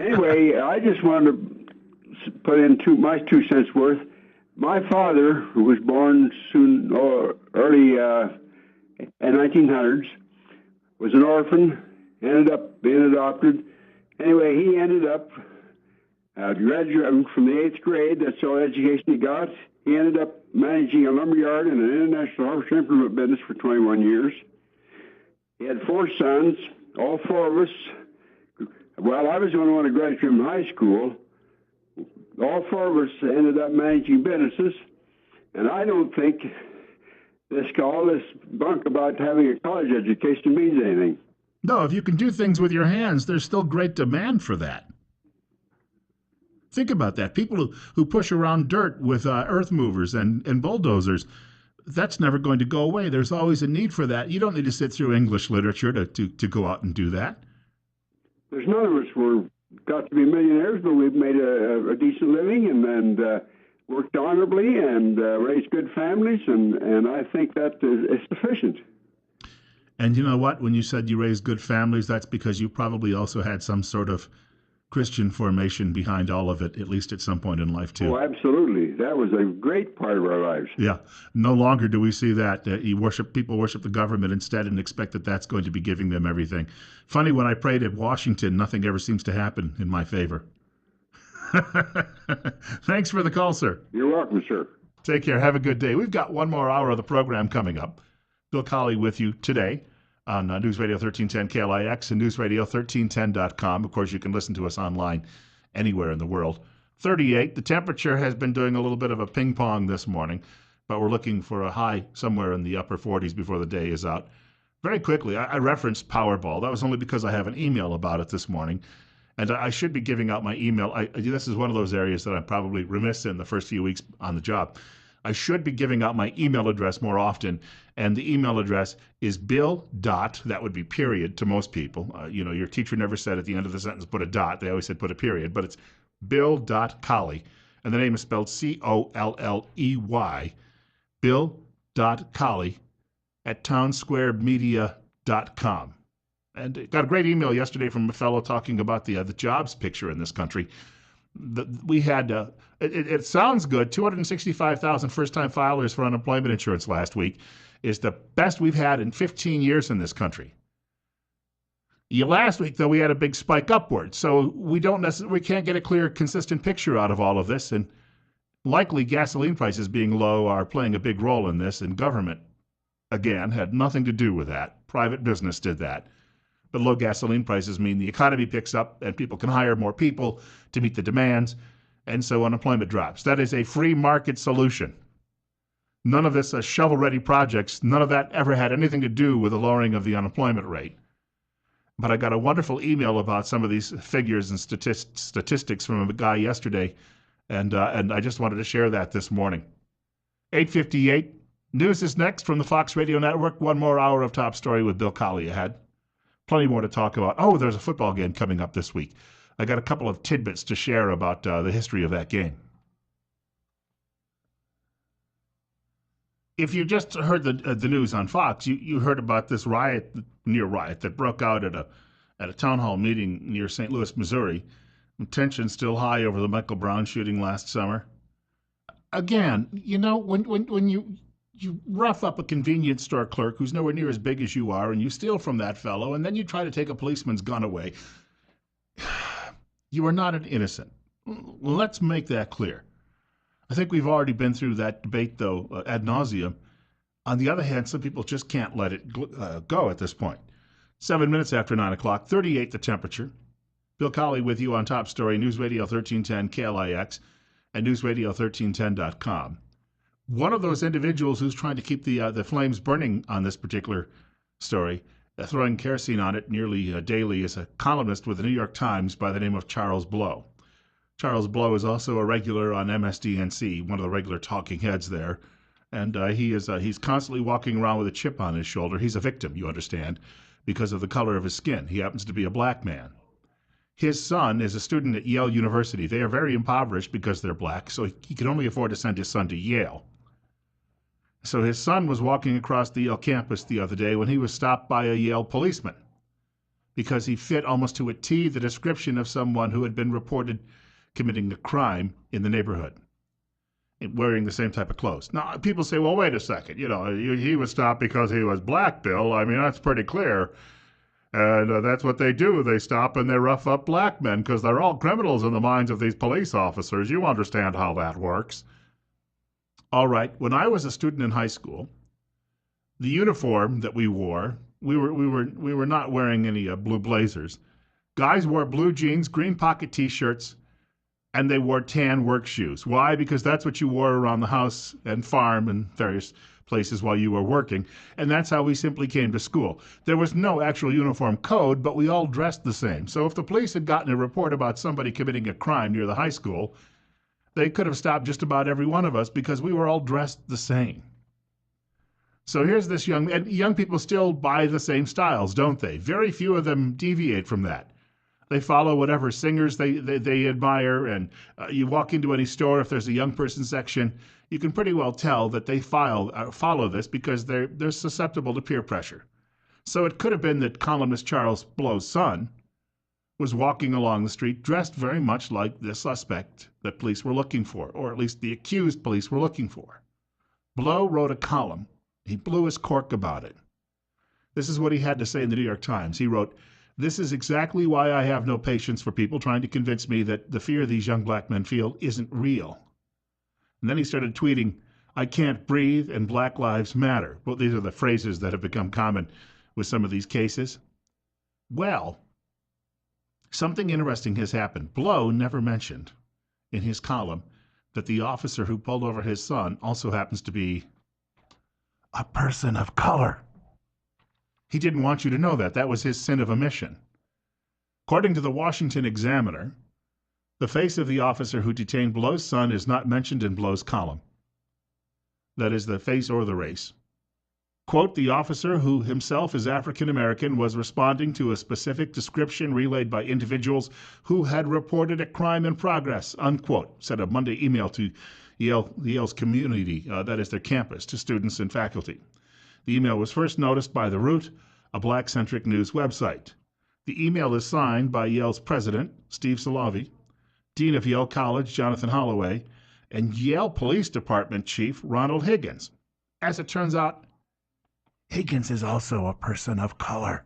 Anyway, I just wanted to put in my 2 cents worth. My father, who was born early in 1900s, was an orphan, ended up being adopted. Anyway, he ended up graduating from the 8th grade. That's all education he got. He ended up managing a lumberyard and an international horse implement business for 21 years. He had 4 sons, all 4 of us. Well, I was the only one who graduated from high school. All 4 of us ended up managing businesses, and I don't think all this bunk about having a college education means anything. No, if you can do things with your hands, there's still great demand for that. Think about that. People who push around dirt with earth movers and bulldozers, that's never going to go away. There's always a need for that. You don't need to sit through English literature to go out and do that. There's none of us got to be millionaires, but we've made a decent living and worked honorably and raised good families, and I think that is sufficient. And you know what? When you said you raised good families, that's because you probably also had some sort of Christian formation behind all of it, at least at some point in life, too. Oh, absolutely. That was a great part of our lives. Yeah. No longer do we see that. People worship the government instead and expect that that's going to be giving them everything. Funny, when I prayed at Washington, nothing ever seems to happen in my favor. Thanks for the call, sir. You're welcome, sir. Take care. Have a good day. We've got one more hour of the program coming up. Bill Colley with you today on News Radio 1310 KLIX and newsradio1310.com. Of course, you can listen to us online anywhere in the world. 38. The temperature has been doing a little bit of a ping pong this morning, but we're looking for a high somewhere in the upper 40s before the day is out. Very quickly, I referenced Powerball. That was only because I have an email about it this morning, and I should be giving out my email. This is one of those areas that I'm probably remiss in the first few weeks on the job. I should be giving out my email address more often, and the email address is bill. That would be period to most people. Your teacher never said at the end of the sentence put a dot. They always said put a period, but it's bill.colley, and the name is spelled Colley, bill.colley at townsquaremedia.com. And got a great email yesterday from a fellow talking about the jobs picture in this country. We had, it sounds good, 265,000 first-time filers for unemployment insurance last week is the best we've had in 15 years in this country. Last week, though, we had a big spike upward, so we can't get a clear, consistent picture out of all of this, and likely gasoline prices being low are playing a big role in this, and government, again, had nothing to do with that. Private business did that. But low gasoline prices mean the economy picks up and people can hire more people to meet the demands, and so unemployment drops. That is a free market solution. None of this shovel-ready projects, none of that ever had anything to do with the lowering of the unemployment rate. But I got a wonderful email about some of these figures and statistics from a guy yesterday, and I just wanted to share that this morning. 8:58. News is next from the Fox Radio Network. One more hour of Top Story with Bill Colley ahead. Plenty more to talk about. Oh, there's a football game coming up this week. I got a couple of tidbits to share about the history of that game. If you just heard the news on Fox, you heard about this near riot that broke out at a town hall meeting near St. Louis, Missouri. Tension still high over the Michael Brown shooting last summer. Again, when you rough up a convenience store clerk who's nowhere near as big as you are, and you steal from that fellow, and then you try to take a policeman's gun away, you are not an innocent. Let's make that clear. I think we've already been through that debate, though, ad nauseum. On the other hand, some people just can't let it go at this point. 7 minutes after 9 o'clock, 38 the temperature. Bill Colley with you on Top Story, News Radio 1310 KLIX and newsradio1310.com. One of those individuals who's trying to keep the flames burning on this particular story, throwing kerosene on it nearly daily, is a columnist with the New York Times by the name of Charles Blow. Charles Blow is also a regular on MSDNC, one of the regular talking heads there, and he's constantly walking around with a chip on his shoulder. He's a victim, you understand, because of the color of his skin. He happens to be a black man. His son is a student at Yale University. They are very impoverished because they're black, so he can only afford to send his son to Yale. So his son was walking across the Yale campus the other day when he was stopped by a Yale policeman because he fit almost to a T the description of someone who had been reported committing a crime in the neighborhood, wearing the same type of clothes. Now, people say, well, wait a second. He was stopped because he was black, Bill. I mean, that's pretty clear. And that's what they do. They stop and they rough up black men because they're all criminals in the minds of these police officers. You understand how that works. All right. When I was a student in high school, the uniform that we wore, we were not wearing any blue blazers. Guys wore blue jeans, green pocket T-shirts, and they wore tan work shoes. Why? Because that's what you wore around the house and farm and various places while you were working. And that's how we simply came to school. There was no actual uniform code, but we all dressed the same. So if the police had gotten a report about somebody committing a crime near the high school, they could have stopped just about every one of us because we were all dressed the same. So here's this young people still buy the same styles, don't they? Very few of them deviate from that. They follow whatever singers they admire, and you walk into any store, if there's a young person section, you can pretty well tell that they follow this because they're susceptible to peer pressure. So it could have been that columnist Charles Blow's son was walking along the street dressed very much like the suspect that police were looking for, or at least the accused police were looking for. Blow wrote a column. He blew his cork about it. This is what he had to say in the New York Times. He wrote, "This is exactly why I have no patience for people trying to convince me that the fear these young black men feel isn't real." And then he started tweeting, "I can't breathe and Black Lives Matter." Well, these are the phrases that have become common with some of these cases. Well, something interesting has happened. Blow never mentioned in his column that the officer who pulled over his son also happens to be a person of color. He didn't want you to know that. That was his sin of omission. According to the Washington Examiner, the face of the officer who detained Blow's son is not mentioned in Blow's column. That is, the face or the race. Quote, "The officer, who himself is African American, was responding to a specific description relayed by individuals who had reported a crime in progress," unquote, said a Monday email to Yale's community, that is their campus, to students and faculty. The email was first noticed by The Root, a black-centric news website. The email is signed by Yale's president, Steve Salavi, dean of Yale College, Jonathan Holloway, and Yale Police Department Chief Ronald Higgins. As it turns out, Higgins is also a person of color.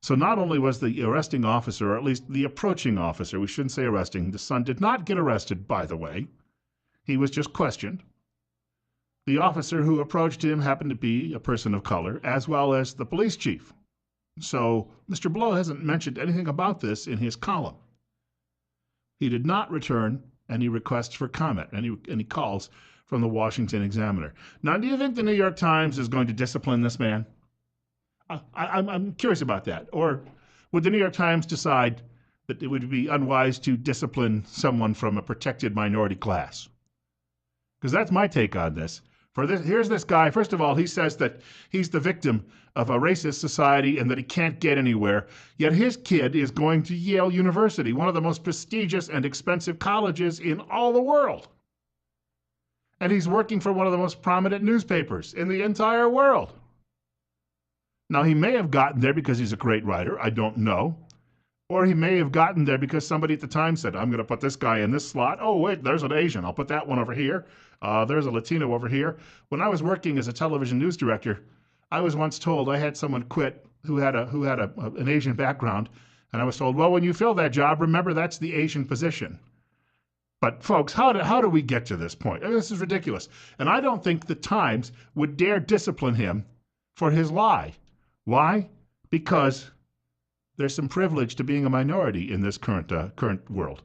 So not only was the arresting officer, or at least the approaching officer, we shouldn't say arresting, the son did not get arrested, by the way. He was just questioned. The officer who approached him happened to be a person of color, as well as the police chief. So Mr. Blow hasn't mentioned anything about this in his column. He did not return any requests for comment, any calls from the Washington Examiner. Now, do you think the New York Times is going to discipline this man? I'm curious about that. Or would the New York Times decide that it would be unwise to discipline someone from a protected minority class? Because that's my take on this. Here's this guy. First of all, he says that he's the victim of a racist society and that he can't get anywhere. Yet his kid is going to Yale University, one of the most prestigious and expensive colleges in all the world. And he's working for one of the most prominent newspapers in the entire world. Now, he may have gotten there because he's a great writer. I don't know. Or he may have gotten there because somebody at the time said, I'm going to put this guy in this slot. Oh, wait, there's an Asian. I'll put that one over here. There's a Latino over here. When I was working as a television news director, I was once told I had someone quit who had an Asian background. And I was told, well, when you fill that job, remember that's the Asian position. But folks, how do we get to this point? I mean, this is ridiculous. And I don't think the Times would dare discipline him for his lie. Why? Because there's some privilege to being a minority in this current world.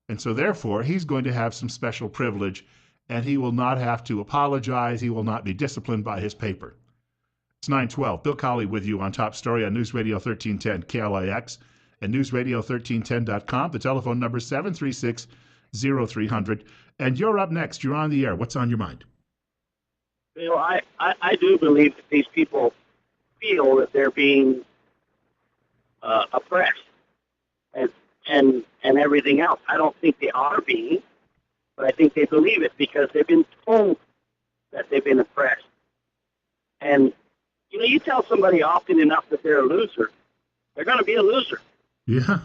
And so therefore, he's going to have some special privilege, and he will not have to apologize. He will not be disciplined by his paper. It's 9:12. Bill Colley with you on Top Story on News Radio 1310 KLIX and newsradio1310.com. The telephone number is 736-0300. And you're up next. You're on the air. What's on your mind? Bill, I do believe that these people feel that they're being oppressed and everything else. I don't think they are being, but I think they believe it because they've been told that they've been oppressed. And, you tell somebody often enough that they're a loser, they're going to be a loser. Yeah.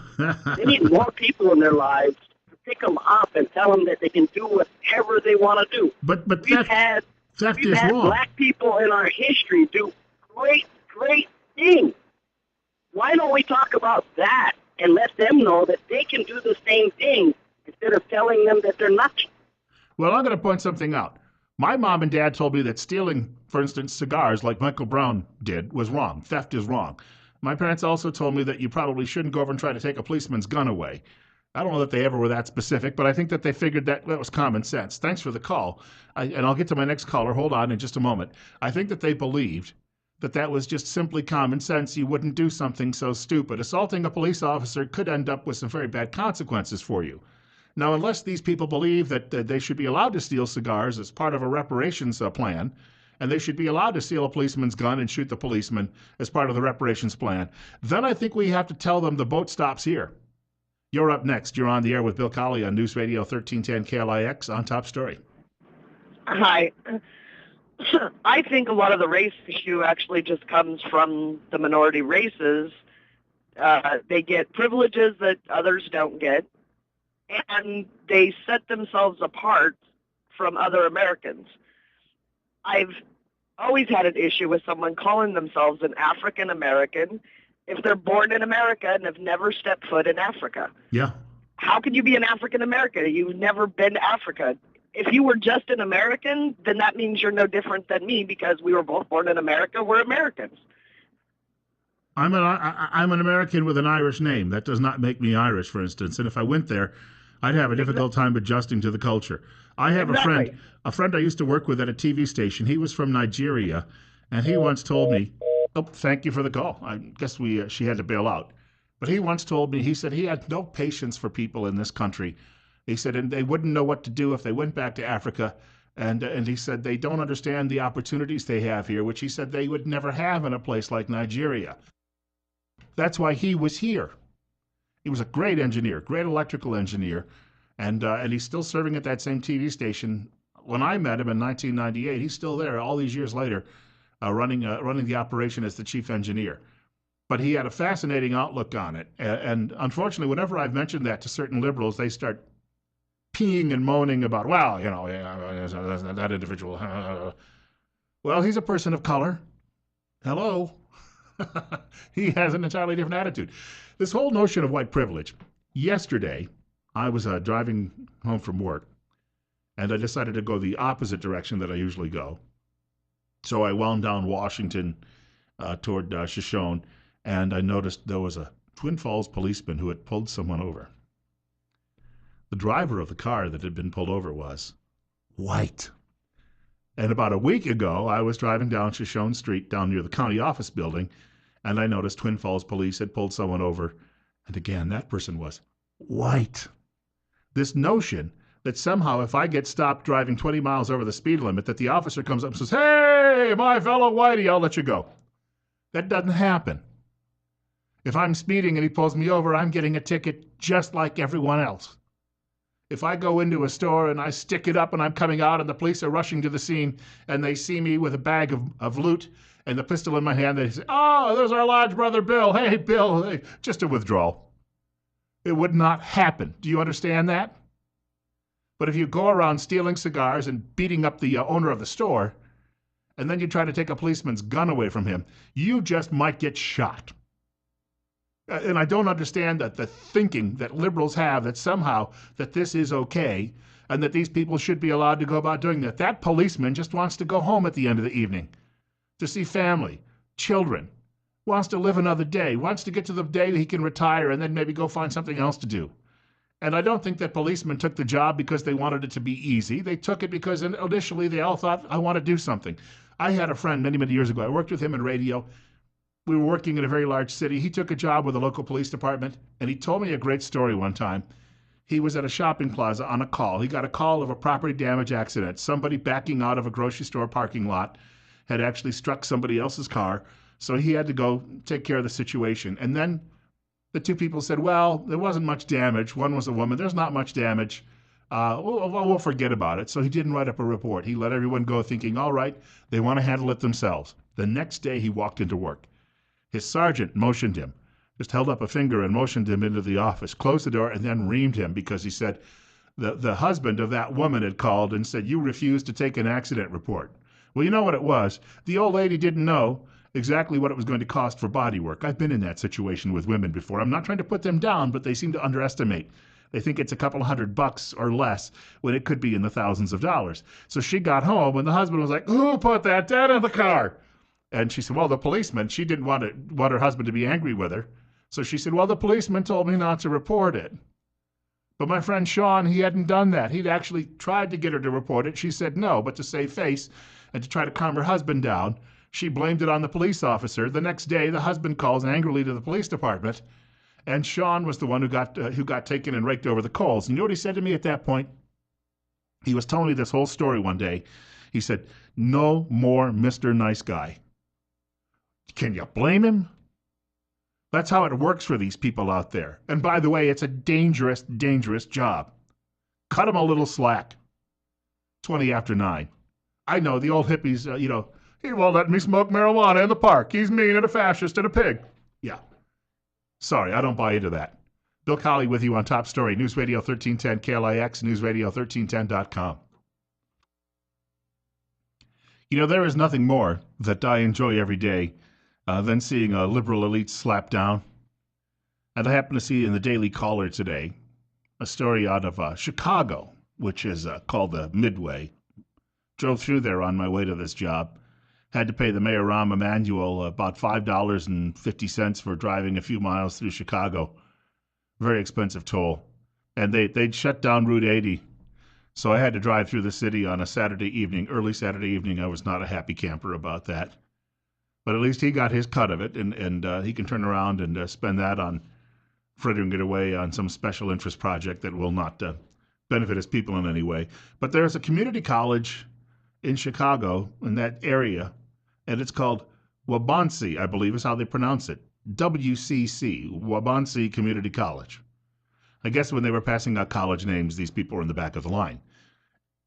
They need more people in their lives to pick them up and tell them that they can do whatever they want to do. But we've had black people in our history do great things. Why don't we talk about that and let them know that they can do the same thing instead of telling them that they're not? Well, I'm going to point something out. My mom and dad told me that stealing, for instance, cigars like Michael Brown did was wrong. Theft is wrong. My parents also told me that you probably shouldn't go over and try to take a policeman's gun away. I don't know that they ever were that specific, but I think that they figured that was common sense. Thanks for the call. And I'll get to my next caller. Hold on in just a moment. I think that they believed that was just simply common sense. You wouldn't do something so stupid. Assaulting a police officer could end up with some very bad consequences for you. Now, unless these people believe that they should be allowed to steal cigars as part of a reparations plan, and they should be allowed to steal a policeman's gun and shoot the policeman as part of the reparations plan, then I think we have to tell them the boat stops here. You're up next. You're on the air with Bill Colley on News Radio 1310 KLIX on Top Story. Hi. I think a lot of the race issue actually just comes from the minority races. They get privileges that others don't get, and they set themselves apart from other Americans. I've always had an issue with someone calling themselves an African American if they're born in America and have never stepped foot in Africa. Yeah. How can you be an African American? You've never been to Africa. If you were just an American, then that means you're no different than me because we were both born in America. We're Americans. I'm an American with an Irish name. That does not make me Irish, for instance. And if I went there, I'd have a difficult time adjusting to the culture. I have a friend I used to work with at a TV station. He was from Nigeria, and he once told me, oh, thank you for the call. I guess she had to bail out. But he once told me, he said he had no patience for people in this country. He said, and they wouldn't know what to do if they went back to Africa. And he said they don't understand the opportunities they have here, which he said they would never have in a place like Nigeria. That's why he was here. He was a great engineer, great electrical engineer, and he's still serving at that same TV station. When I met him in 1998, he's still there all these years later, running the operation as the chief engineer. But he had a fascinating outlook on it. And unfortunately, whenever I've mentioned that to certain liberals, they start peeing and moaning about, well, that individual. Well, he's a person of color. Hello. He has an entirely different attitude. This whole notion of white privilege. Yesterday, I was driving home from work, and I decided to go the opposite direction that I usually go. So I wound down Washington toward Shoshone, and I noticed there was a Twin Falls policeman who had pulled someone over. The driver of the car that had been pulled over was white. And about a week ago, I was driving down Shoshone Street down near the county office building, and I noticed Twin Falls police had pulled someone over. And again, that person was white. This notion that somehow if I get stopped driving 20 miles over the speed limit, that the officer comes up and says, "Hey, my fellow whitey, I'll let you go." That doesn't happen. If I'm speeding and he pulls me over, I'm getting a ticket just like everyone else. If I go into a store and I stick it up and I'm coming out and the police are rushing to the scene and they see me with a bag of loot and the pistol in my hand, they say, "Oh, there's our lodge brother Bill. Hey, Bill," hey, just a withdrawal. It would not happen. Do you understand that? But if you go around stealing cigars and beating up the owner of the store, and then you try to take a policeman's gun away from him, you just might get shot. And I don't understand that the thinking that liberals have that somehow that this is okay and that these people should be allowed to go about doing that. That policeman just wants to go home at the end of the evening to see family, children, wants to live another day, wants to get to the day that he can retire and then maybe go find something else to do. And I don't think that policemen took the job because they wanted it to be easy. They took it because initially they all thought, "I want to do something." I had a friend many, many years ago. I worked with him in radio. We were working in a very large city. He took a job with a local police department, and he told me a great story one time. He was at a shopping plaza on a call. He got a call of a property damage accident. Somebody backing out of a grocery store parking lot had actually struck somebody else's car, so he had to go take care of the situation. And then the two people said, "Well, there wasn't much damage." One was a woman. "There's not much damage. We'll forget about it." So he didn't write up a report. He let everyone go thinking, all right, they want to handle it themselves. The next day he walked into work. His sergeant motioned him, just held up a finger and motioned him into the office, closed the door, and then reamed him because he said the husband of that woman had called and said, "You refused to take an accident report." Well, you know what it was? The old lady didn't know exactly what it was going to cost for body work. I've been in that situation with women before. I'm not trying to put them down, but they seem to underestimate. They think it's a couple $100 or less when it could be in the thousands of dollars. So she got home and the husband was like, "Who put that dead in the car?" And she said, "Well, the policeman." She didn't want her husband to be angry with her. So she said, "Well, the policeman told me not to report it." But my friend Sean, he hadn't done that. He'd actually tried to get her to report it. She said no, but to save face and to try to calm her husband down, she blamed it on the police officer. The next day, the husband calls angrily to the police department, and Sean was the one who got taken and raked over the coals. And you know what he said to me at that point? He was telling me this whole story one day. He said, "No more Mr. Nice Guy." Can you blame him? That's how it works for these people out there. And by the way, it's a dangerous, dangerous job. Cut them a little slack. 20 after 9. I know the old hippies, "He won't let me smoke marijuana in the park. He's mean and a fascist and a pig." Yeah. Sorry, I don't buy into that. Bill Colley with you on Top Story, News Radio 1310 KLIX, newsradio1310.com. You know, there is nothing more that I enjoy every day than seeing a liberal elite slap down. And I happen to see in the Daily Caller today a story out of Chicago, which is called the Midway. Drove through there on my way to this job. Had to pay the Mayor Rahm Emanuel about $5.50 for driving a few miles through Chicago. Very expensive toll. And they'd shut down Route 80. So I had to drive through the city on a Saturday evening, early Saturday evening. I was not a happy camper about that. But at least he got his cut of it, and he can turn around and spend that on frittering it away on some special interest project that will not benefit his people in any way. But there's a community college in Chicago, in that area, and it's called Waubonsee, I believe is how they pronounce it. WCC, Waubonsee Community College. I guess when they were passing out college names, these people were in the back of the line.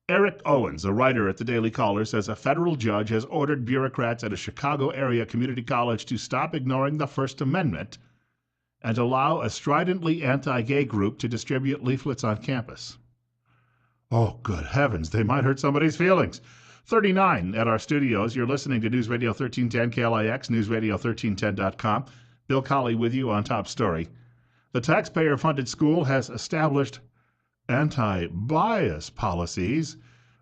Eric Owens, a writer at the Daily Caller, says a federal judge has ordered bureaucrats at a Chicago area community college to stop ignoring the First Amendment and allow a stridently anti-gay group to distribute leaflets on campus. Oh, good heavens, they might hurt somebody's feelings. 39 at our studios. You're listening to News Radio 1310 KLIX, newsradio1310.com. Bill Colley with you on Top Story. The taxpayer-funded school has established anti-bias policies,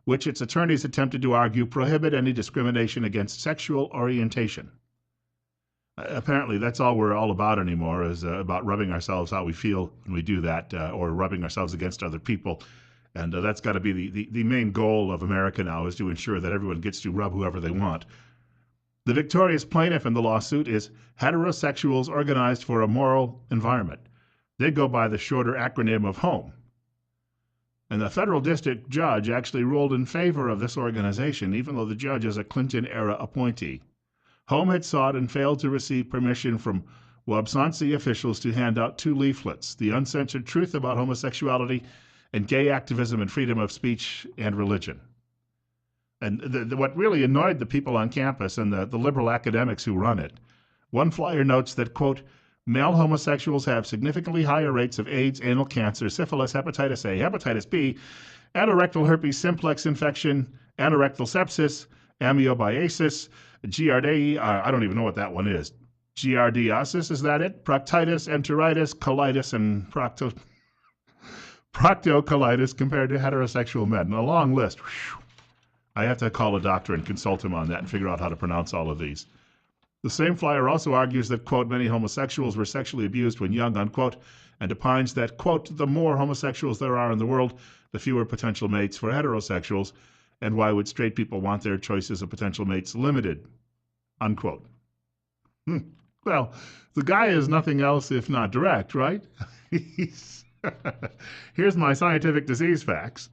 which its attorneys attempted to argue prohibit any discrimination against sexual orientation. Apparently, that's all we're all about anymore, is about rubbing ourselves how we feel when we do that, or rubbing ourselves against other people. And that's got to be the main goal of America now, is to ensure that everyone gets to rub whoever they want. The victorious plaintiff in the lawsuit is Heterosexuals Organized for a Moral Environment. They go by the shorter acronym of HOME. And the federal district judge actually ruled in favor of this organization, even though the judge is a Clinton-era appointee. Home had sought and failed to receive permission from Wabsonsi officials to hand out 2 leaflets, The Uncensored Truth About Homosexuality and Gay Activism and Freedom of Speech and Religion. And what really annoyed the people on campus and the liberal academics who run it, one flyer notes that, quote, male homosexuals have significantly higher rates of AIDS, anal cancer, syphilis, hepatitis A, hepatitis B, anorectal herpes simplex infection, anorectal sepsis, amebiasis, giardia, I don't even know what that one is. Giardiasis, is that it? Proctitis, enteritis, colitis, and proctocolitis compared to heterosexual men. A long list. Whew. I have to call a doctor and consult him on that and figure out how to pronounce all of these. The same flyer also argues that, quote, many homosexuals were sexually abused when young, unquote, and opines that, quote, the more homosexuals there are in the world, the fewer potential mates for heterosexuals, and why would straight people want their choices of potential mates limited, unquote. Well, the guy is nothing else if not direct, right? Here's my scientific disease facts.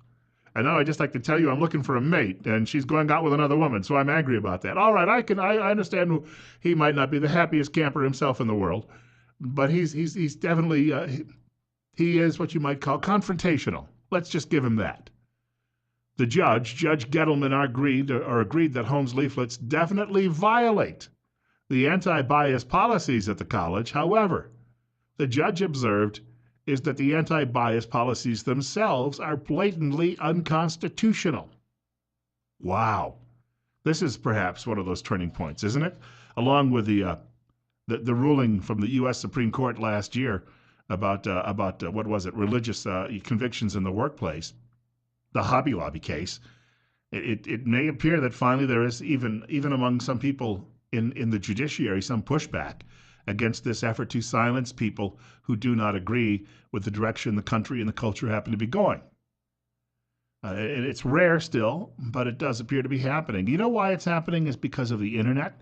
And now I'd just like to tell you I'm looking for a mate, and she's going out with another woman, so I'm angry about that. All right, I understand he might not be the happiest camper himself in the world, but he's definitely, he is what you might call confrontational. Let's just give him that. The Judge Gettleman, agreed that Holmes' leaflets definitely violate the anti-bias policies at the college. However, the judge observed is that the anti-bias policies themselves are blatantly unconstitutional. Wow. This is perhaps one of those turning points, isn't it? Along with the ruling from the U.S. Supreme Court last year about what was it, religious convictions in the workplace, the Hobby Lobby case. It may appear that finally there is even among some people in the judiciary some pushback against this effort to silence people who do not agree with the direction the country and the culture happen to be going. It's rare still, but it does appear to be happening. You know why it's happening is because of the internet.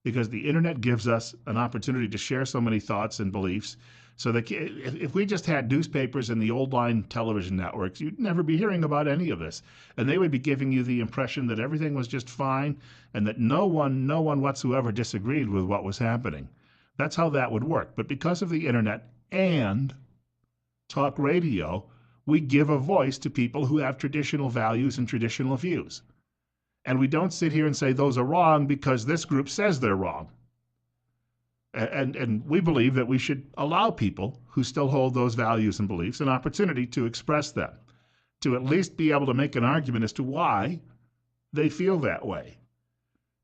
Because the internet gives us an opportunity to share so many thoughts and beliefs. So that if we just had newspapers and the old line television networks, you'd never be hearing about any of this. And they would be giving you the impression that everything was just fine and that no one whatsoever disagreed with what was happening. That's how that would work. But because of the internet and talk radio, we give a voice to people who have traditional values and traditional views. And we don't sit here and say those are wrong because this group says they're wrong. And we believe that we should allow people who still hold those values and beliefs an opportunity to express them, to at least be able to make an argument as to why they feel that way.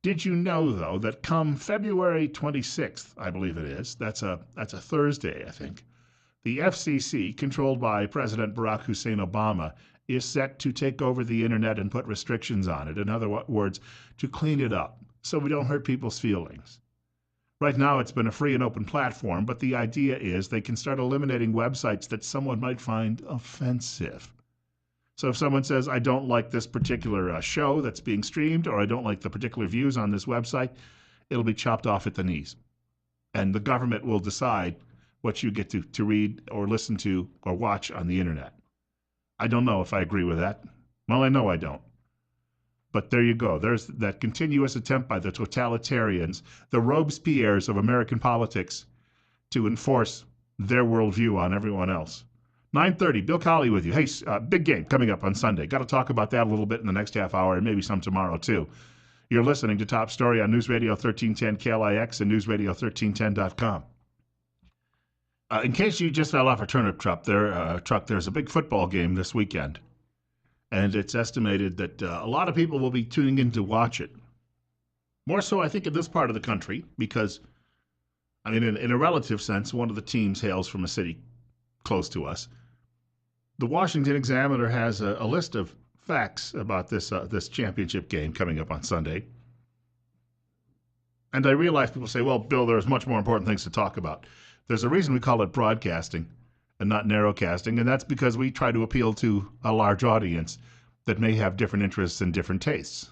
Did you know, though, that come February 26th, I believe it is, that's a Thursday, I think, the FCC, controlled by President Barack Hussein Obama, is set to take over the internet and put restrictions on it. In other words, to clean it up so we don't hurt people's feelings. Right now, it's been a free and open platform, but the idea is they can start eliminating websites that someone might find offensive. So if someone says, I don't like this particular show that's being streamed, or I don't like the particular views on this website, it'll be chopped off at the knees. And the government will decide what you get to read or listen to or watch on the internet. I don't know if I agree with that. Well, I know I don't. But there you go. There's that continuous attempt by the totalitarians, the Robespierres of American politics, to enforce their worldview on everyone else. 9:30, Bill Colley with you. Hey, big game coming up on Sunday. Got to talk about that a little bit in the next half hour and maybe some tomorrow, too. You're listening to Top Story on News Radio 1310 KLIX and NewsRadio1310.com. In case you just fell off a turnip truck, there's a big football game this weekend. And it's estimated that a lot of people will be tuning in to watch it. More so, I think, in this part of the country, because, I mean, in a relative sense, one of the teams hails from a city close to us. The Washington Examiner has a list of facts about this championship game coming up on Sunday. And I realize people say, well, Bill, there's much more important things to talk about. There's a reason we call it broadcasting and not narrowcasting, and that's because we try to appeal to a large audience that may have different interests and different tastes.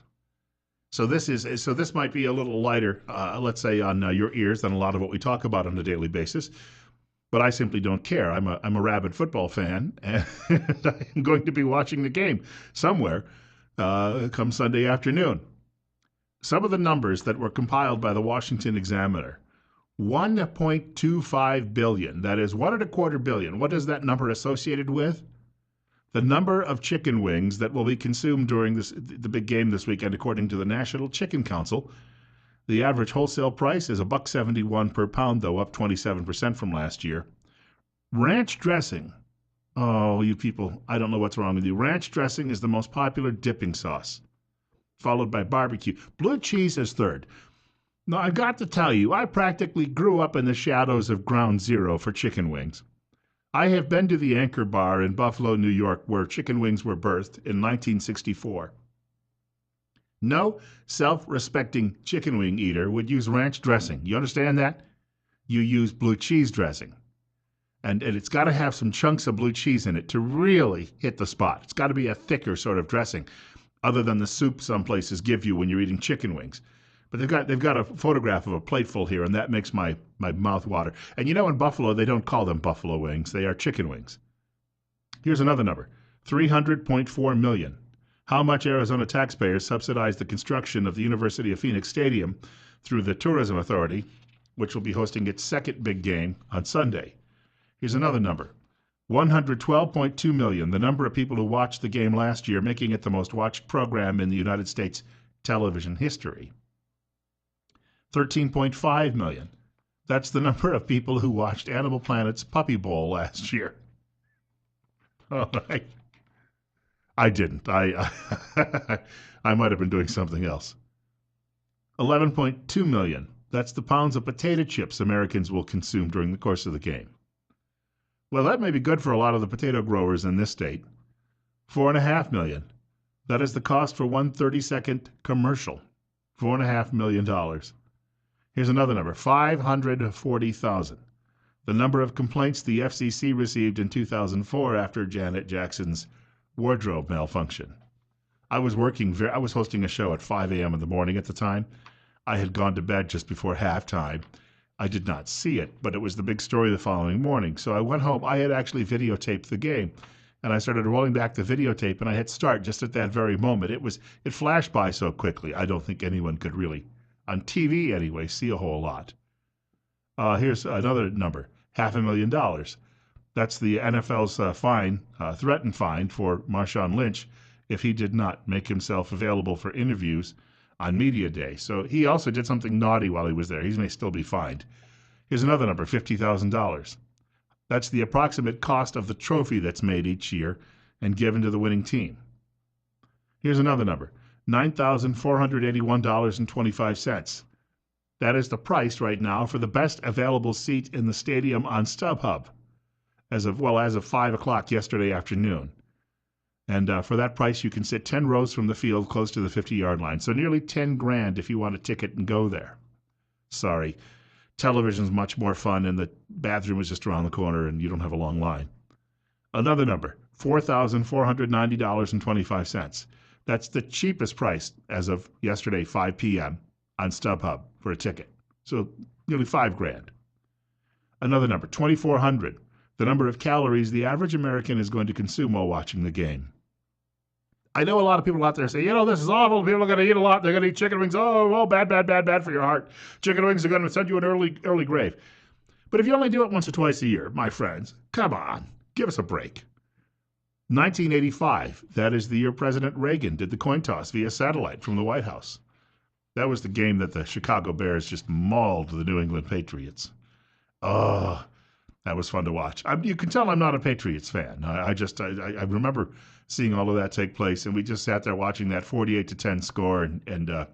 So this might be a little lighter, let's say, on your ears than a lot of what we talk about on a daily basis. But I simply don't care. I'm a rabid football fan, and I'm going to be watching the game somewhere come Sunday afternoon. Some of the numbers that were compiled by the Washington Examiner. 1.25 billion. That is 1.25 billion. What is that number associated with? The number of chicken wings that will be consumed during the big game this weekend, according to the National Chicken Council. The average wholesale price is $1.71 per pound, though, up 27% from last year. Ranch dressing. Oh, you people, I don't know what's wrong with you. Ranch dressing is the most popular dipping sauce, followed by barbecue. Blue cheese is third. Now, I've got to tell you, I practically grew up in the shadows of Ground Zero for chicken wings. I have been to the Anchor Bar in Buffalo, New York, where chicken wings were birthed in 1964. No self-respecting chicken wing eater would use ranch dressing. You understand that? You use blue cheese dressing. And it's got to have some chunks of blue cheese in it to really hit the spot. It's got to be a thicker sort of dressing, other than the soup some places give you when you're eating chicken wings. But they've got a photograph of a plateful here, and that makes my mouth water. And you know, in Buffalo, they don't call them buffalo wings. They are chicken wings. Here's another number, 300.4 million. How much Arizona taxpayers subsidize the construction of the University of Phoenix Stadium through the Tourism Authority, which will be hosting its second big game on Sunday. Here's another number, 112.2 million, the number of people who watched the game last year, making it the most watched program in the United States television history. 13.5 million. That's the number of people who watched Animal Planet's Puppy Bowl last year. All right. I didn't. I might have been doing something else. 11.2 million. That's the pounds of potato chips Americans will consume during the course of the game. Well, that may be good for a lot of the potato growers in this state. 4.5 million. That is the cost for one 30-second commercial. $4.5 million. Here's another number, 540,000. The number of complaints the FCC received in 2004 after Janet Jackson's wardrobe malfunction. I was hosting a show at 5 a.m. in the morning at the time. I had gone to bed just before halftime. I did not see it, but it was the big story the following morning. So I went home. I had actually videotaped the game, and I started rolling back the videotape, and I hit start just at that very moment. It flashed by so quickly. I don't think anyone could really, on TV anyway, see a whole lot. Here's another number, $500,000. That's the NFL's threatened fine for Marshawn Lynch if he did not make himself available for interviews on Media Day. So he also did something naughty while he was there. He may still be fined. Here's another number, $50,000. That's the approximate cost of the trophy that's made each year and given to the winning team. Here's another number, $9,481.25. That is the price right now for the best available seat in the stadium on StubHub, as of 5 o'clock yesterday afternoon. And for that price, you can sit 10 rows from the field close to the 50-yard line. So nearly $10,000 if you want a ticket and go there. Sorry, television's much more fun, and the bathroom is just around the corner, and you don't have a long line. Another number, $4,490.25. That's the cheapest price as of yesterday, 5 p.m. on StubHub for a ticket. So nearly $5,000. Another number, 2,400. The number of calories the average American is going to consume while watching the game. I know a lot of people out there say, this is awful. People are going to eat a lot. They're going to eat chicken wings. Oh, bad for your heart. Chicken wings are going to send you an early grave. But if you only do it once or twice a year, my friends, come on, give us a break. 1985, that is the year President Reagan did the coin toss via satellite from the White House. That was the game that the Chicago Bears just mauled the New England Patriots. Oh, that was fun to watch. You can tell I'm not a Patriots fan. I remember seeing all of that take place, and we just sat there watching that 48-10 score, and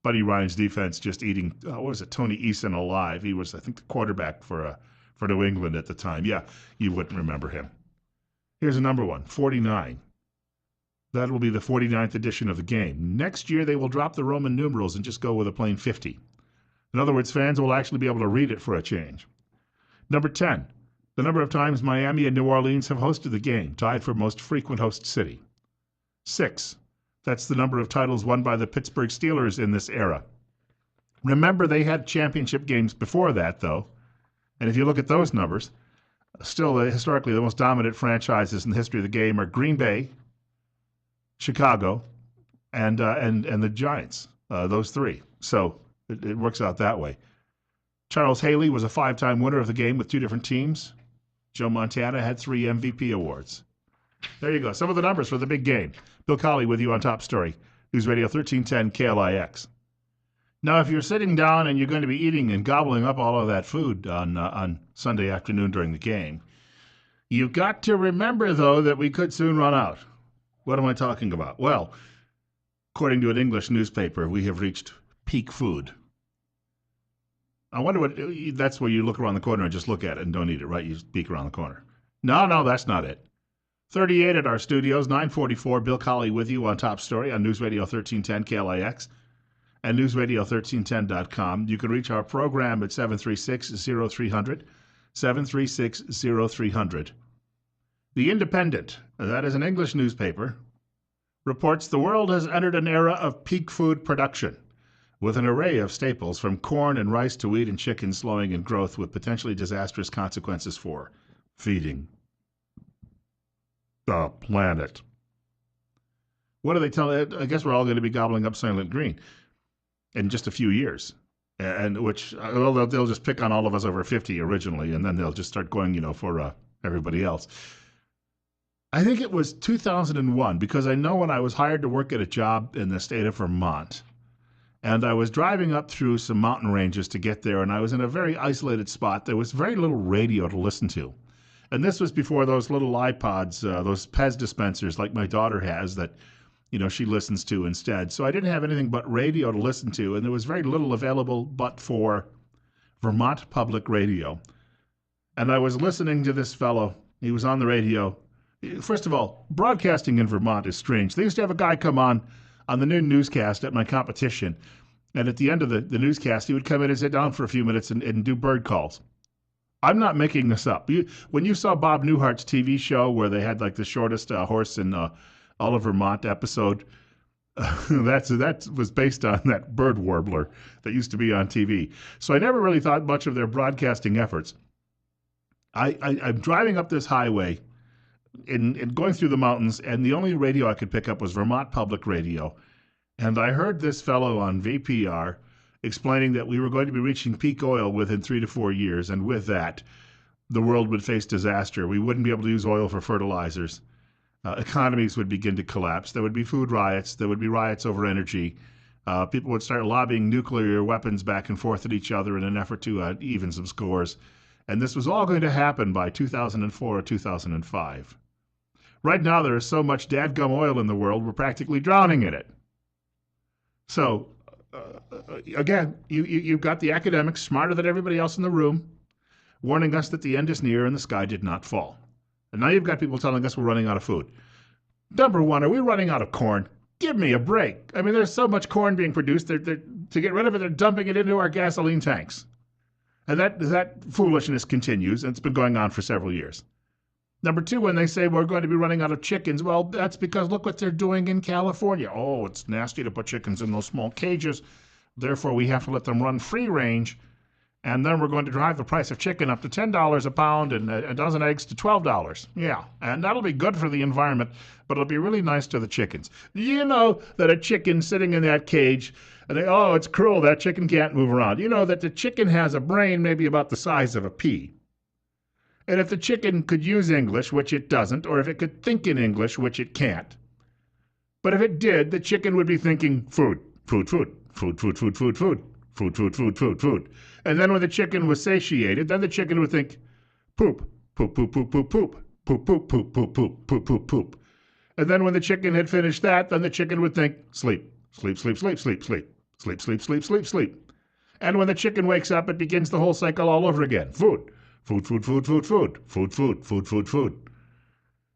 Buddy Ryan's defense just eating, Tony Eason alive. He was, I think, the quarterback for New England at the time. Yeah, you wouldn't remember him. Here's a number one, 49. That will be the 49th edition of the game. Next year, they will drop the Roman numerals and just go with a plain 50. In other words, fans will actually be able to read it for a change. Number 10, the number of times Miami and New Orleans have hosted the game, tied for most frequent host city. 6, that's the number of titles won by the Pittsburgh Steelers in this era. Remember, they had championship games before that, though. And if you look at those numbers, Still, historically, the most dominant franchises in the history of the game are Green Bay, Chicago, and the Giants. Those three. So it works out that way. Charles Haley was a 5-time winner of the game with 2 different teams. Joe Montana had 3 MVP awards. There you go. Some of the numbers for the big game. Bill Colley with you on Top Story. News Radio 1310 KLIX. Now, if you're sitting down and you're going to be eating and gobbling up all of that food on Sunday afternoon during the game, you've got to remember, though, that we could soon run out. What am I talking about? Well, according to an English newspaper, we have reached peak food. I wonder what, that's where you look around the corner and just look at it and don't eat it, right? You peek around the corner. No, that's not it. 38 at our studios, 944, Bill Colley with you on Top Story on News Radio 1310 KLIX and newsradio1310.com. You can reach our program at 736-0300, 736-0300. The Independent, that is an English newspaper, reports the world has entered an era of peak food production, with an array of staples from corn and rice to wheat and chicken slowing in growth with potentially disastrous consequences for feeding the planet. What do they tell? I guess we're all going to be gobbling up Soylent Green in just a few years, and which they'll just pick on all of us over 50 originally, and then they'll just start going, for everybody else. I think it was 2001, because I know when I was hired to work at a job in the state of Vermont, and I was driving up through some mountain ranges to get there, and I was in a very isolated spot. There was very little radio to listen to. And this was before those little iPods, those Pez dispensers like my daughter has that, she listens to instead. So I didn't have anything but radio to listen to, and there was very little available but for Vermont Public Radio. And I was listening to this fellow. He was on the radio. First of all, broadcasting in Vermont is strange. They used to have a guy come on the noon newscast at my competition, and at the end of the newscast, he would come in and sit down for a few minutes and do bird calls. I'm not making this up. When you saw Bob Newhart's TV show where they had like the shortest horse in all of Vermont episode, that was based on that bird warbler that used to be on TV. So I never really thought much of their broadcasting efforts. I'm driving up this highway and going through the mountains, and the only radio I could pick up was Vermont Public Radio. And I heard this fellow on VPR explaining that we were going to be reaching peak oil within 3 to 4 years, and with that, the world would face disaster. We wouldn't be able to use oil for fertilizers. Economies would begin to collapse. There would be food riots. There would be riots over energy. People would start lobbying nuclear weapons back and forth at each other in an effort to even some scores. And this was all going to happen by 2004 or 2005. Right now, there is so much dadgum oil in the world, we're practically drowning in it. So, again, you've got the academics, smarter than everybody else in the room, warning us that the end is near and the sky did not fall. And now you've got people telling us we're running out of food. Number one, are we running out of corn? Give me a break. I mean, there's so much corn being produced, to get rid of it, they're dumping it into our gasoline tanks. And that foolishness continues, and it's been going on for several years. Number two, when they say we're going to be running out of chickens, well, that's because look what they're doing in California. Oh, it's nasty to put chickens in those small cages. Therefore, we have to let them run free range. And then we're going to drive the price of chicken up to $10 a pound and a dozen eggs to $12. Yeah, and that'll be good for the environment, but it'll be really nice to the chickens. Do you know that a chicken sitting in that cage, it's cruel, that chicken can't move around. You know that the chicken has a brain maybe about the size of a pea. And if the chicken could use English, which it doesn't, or if it could think in English, which it can't, but if it did, the chicken would be thinking food, food, food, food, food, food, food, food, food, food, food, food, food. And then when the chicken was satiated, then the chicken would think poop, poop, poop, poop, poop, poop, poop, poop, poop, poop, poop, poop, poop, poop. And then when the chicken had finished that, then the chicken would think sleep, sleep, sleep, sleep, sleep, sleep, sleep, sleep, sleep, sleep, sleep. And when the chicken wakes up, it begins the whole cycle all over again. Food. Food, food, food, food, food, food, food, food, food, food.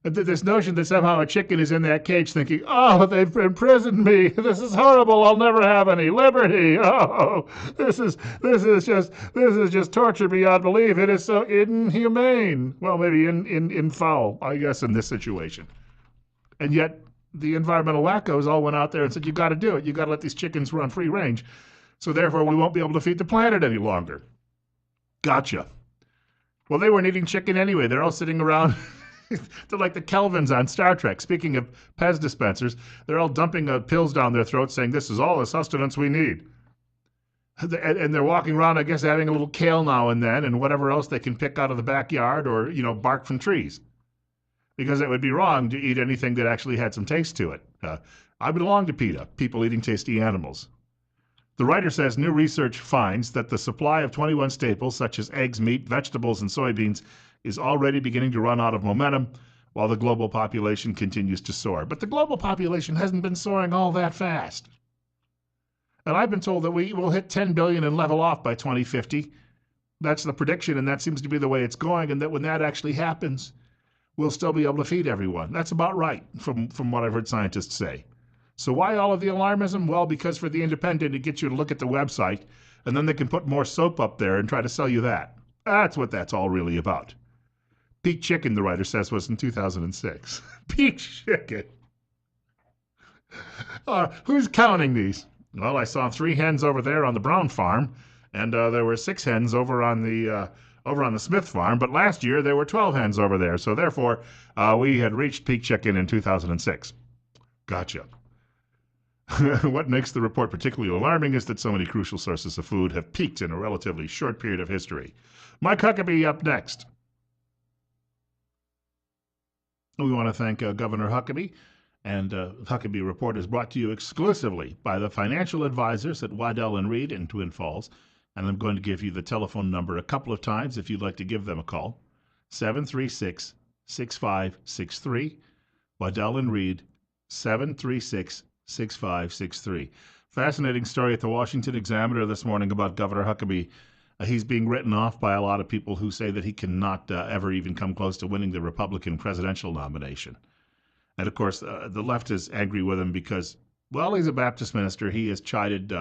And this notion that somehow a chicken is in that cage thinking, oh, they've imprisoned me. This is horrible. I'll never have any liberty. Oh, this is just torture beyond belief. It is so inhumane. Well, maybe in foul, I guess, in this situation. And yet the environmental wackos all went out there and said, you got to do it. You got to let these chickens run free range. So therefore, we won't be able to feed the planet any longer. Gotcha. Well, they weren't eating chicken anyway. They're all sitting around. They're like the Kelvins on Star Trek. Speaking of Pez dispensers, they're all dumping pills down their throats saying, this is all the sustenance we need. And they're walking around, I guess, having a little kale now and then and whatever else they can pick out of the backyard or, bark from trees. Because it would be wrong to eat anything that actually had some taste to it. I belong to PETA, people eating tasty animals. The writer says new research finds that the supply of 21 staples such as eggs, meat, vegetables, and soybeans is already beginning to run out of momentum while the global population continues to soar. But the global population hasn't been soaring all that fast. And I've been told that we will hit 10 billion and level off by 2050. That's the prediction, and that seems to be the way it's going, and that when that actually happens, we'll still be able to feed everyone. That's about right, from what I've heard scientists say. So why all of the alarmism? Well, because for the Independent, it gets you to look at the website, and then they can put more soap up there and try to sell you that. That's what that's all really about. Peak chicken, the writer says, was in 2006. Peak chicken. Who's counting these? Well, I saw 3 hens over there on the Brown farm, and there were 6 hens over on the Smith farm. But last year there were 12 hens over there, so therefore we had reached peak chicken in 2006. Gotcha. What makes the report particularly alarming is that so many crucial sources of food have peaked in a relatively short period of history. Mike Huckabee up next. We want to thank Governor Huckabee, and Huckabee Report is brought to you exclusively by the financial advisors at Waddell & Reed in Twin Falls, and I'm going to give you the telephone number a couple of times if you'd like to give them a call. 736-6563, Waddell & Reed, 736-6563. Fascinating story at the Washington Examiner this morning about Governor Huckabee. He's being written off by a lot of people who say that he cannot ever even come close to winning the Republican presidential nomination. And of course, the left is angry with him because, well, he's a Baptist minister. He has chided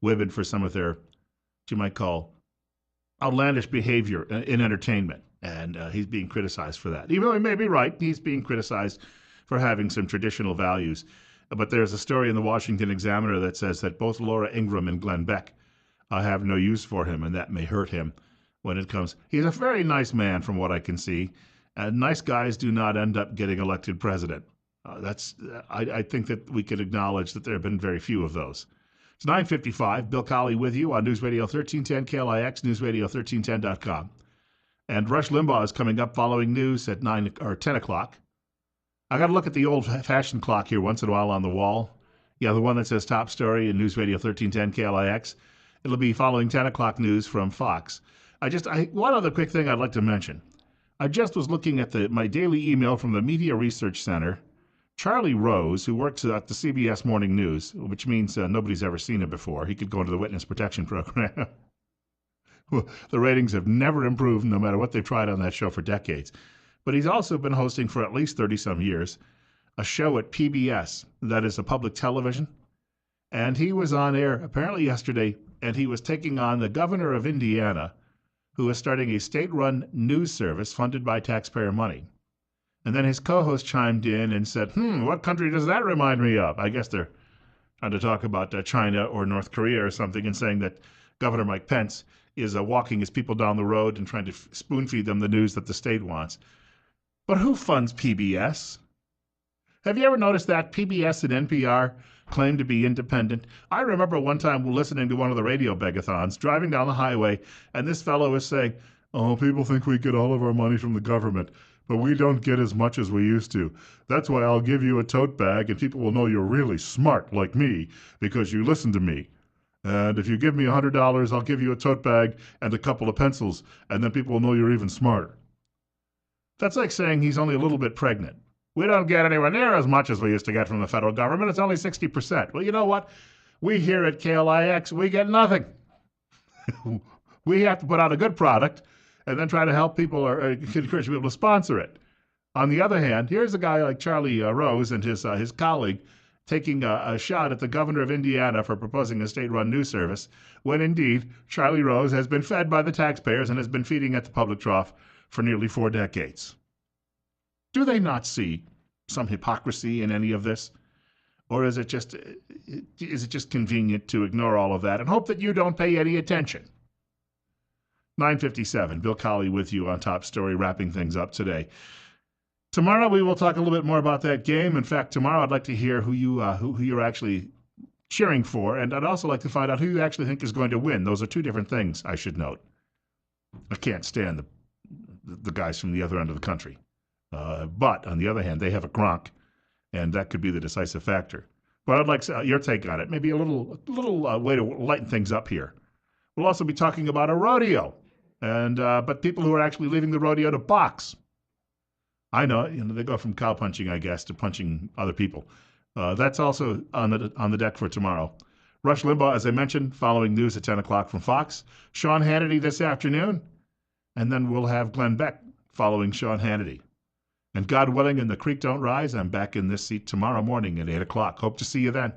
women for some of their, what you might call, outlandish behavior in entertainment. And he's being criticized for that. Even though he may be right, he's being criticized for having some traditional values. But there's a story in the Washington Examiner that says that both Laura Ingraham and Glenn Beck have no use for him, and that may hurt him when it comes. He's a very nice man from what I can see. Nice guys do not end up getting elected president. I think that we can acknowledge that there have been very few of those. It's 9:55. Bill Colley with you on News Radio 1310 KLIX, newsradio1310.com. And Rush Limbaugh is coming up following news at 9 or 10 o'clock. I got to look at the old-fashioned clock here once in a while on the wall. Yeah, the one that says top story in News Radio 1310 KLIX. It'll be following 10 o'clock news from Fox. One other quick thing I'd like to mention. I just was looking at my daily email from the Media Research Center. Charlie Rose, who works at the CBS Morning News, which means nobody's ever seen him before. He could go into the Witness Protection Program. The ratings have never improved, no matter what they've tried on that show for decades. But he's also been hosting for at least 30-some years a show at PBS, that is a public television. And he was on air apparently yesterday, and he was taking on the governor of Indiana, who is starting a state-run news service funded by taxpayer money. And then his co-host chimed in and said, what country does that remind me of? I guess they're trying to talk about China or North Korea or something, and saying that Governor Mike Pence is walking his people down the road and trying to spoon-feed them the news that the state wants. But who funds PBS? Have you ever noticed that PBS and NPR claim to be independent? I remember one time listening to one of the radio begathons, driving down the highway, and this fellow was saying, oh, people think we get all of our money from the government, but we don't get as much as we used to. That's why I'll give you a tote bag, and people will know you're really smart like me, because you listen to me. And if you give me $100, I'll give you a tote bag and a couple of pencils, and then people will know you're even smarter. That's like saying he's only a little bit pregnant. We don't get anywhere near as much as we used to get from the federal government. It's only 60%. Well, you know what? We here at KLIX, we get nothing. We have to put out a good product and then try to help people or encourage people to sponsor it. On the other hand, here's a guy like Charlie Rose and his colleague taking a shot at the governor of Indiana for proposing a state-run news service, when indeed Charlie Rose has been fed by the taxpayers and has been feeding at the public trough for nearly 4 decades. Do they not see some hypocrisy in any of this? Or is it just convenient to ignore all of that and hope that you don't pay any attention? 9:57. Bill Colley with you on Top Story, wrapping things up today. Tomorrow we will talk a little bit more about that game. In fact, tomorrow I'd like to hear who you're actually cheering for, and I'd also like to find out who you actually think is going to win. Those are two different things, I should note. I can't stand the guys from the other end of the country. But on the other hand, they have a Gronk, and that could be the decisive factor. But I'd like your take on it. Maybe a little way to lighten things up here. We'll also be talking about a rodeo, and but people who are actually leaving the rodeo to box. I know, they go from cow punching, I guess, to punching other people. That's also on the deck for tomorrow. Rush Limbaugh, as I mentioned, following news at 10 o'clock from Fox. Sean Hannity this afternoon, and then we'll have Glenn Beck following Sean Hannity. And God willing, and the creek don't rise, I'm back in this seat tomorrow morning at 8 o'clock. Hope to see you then.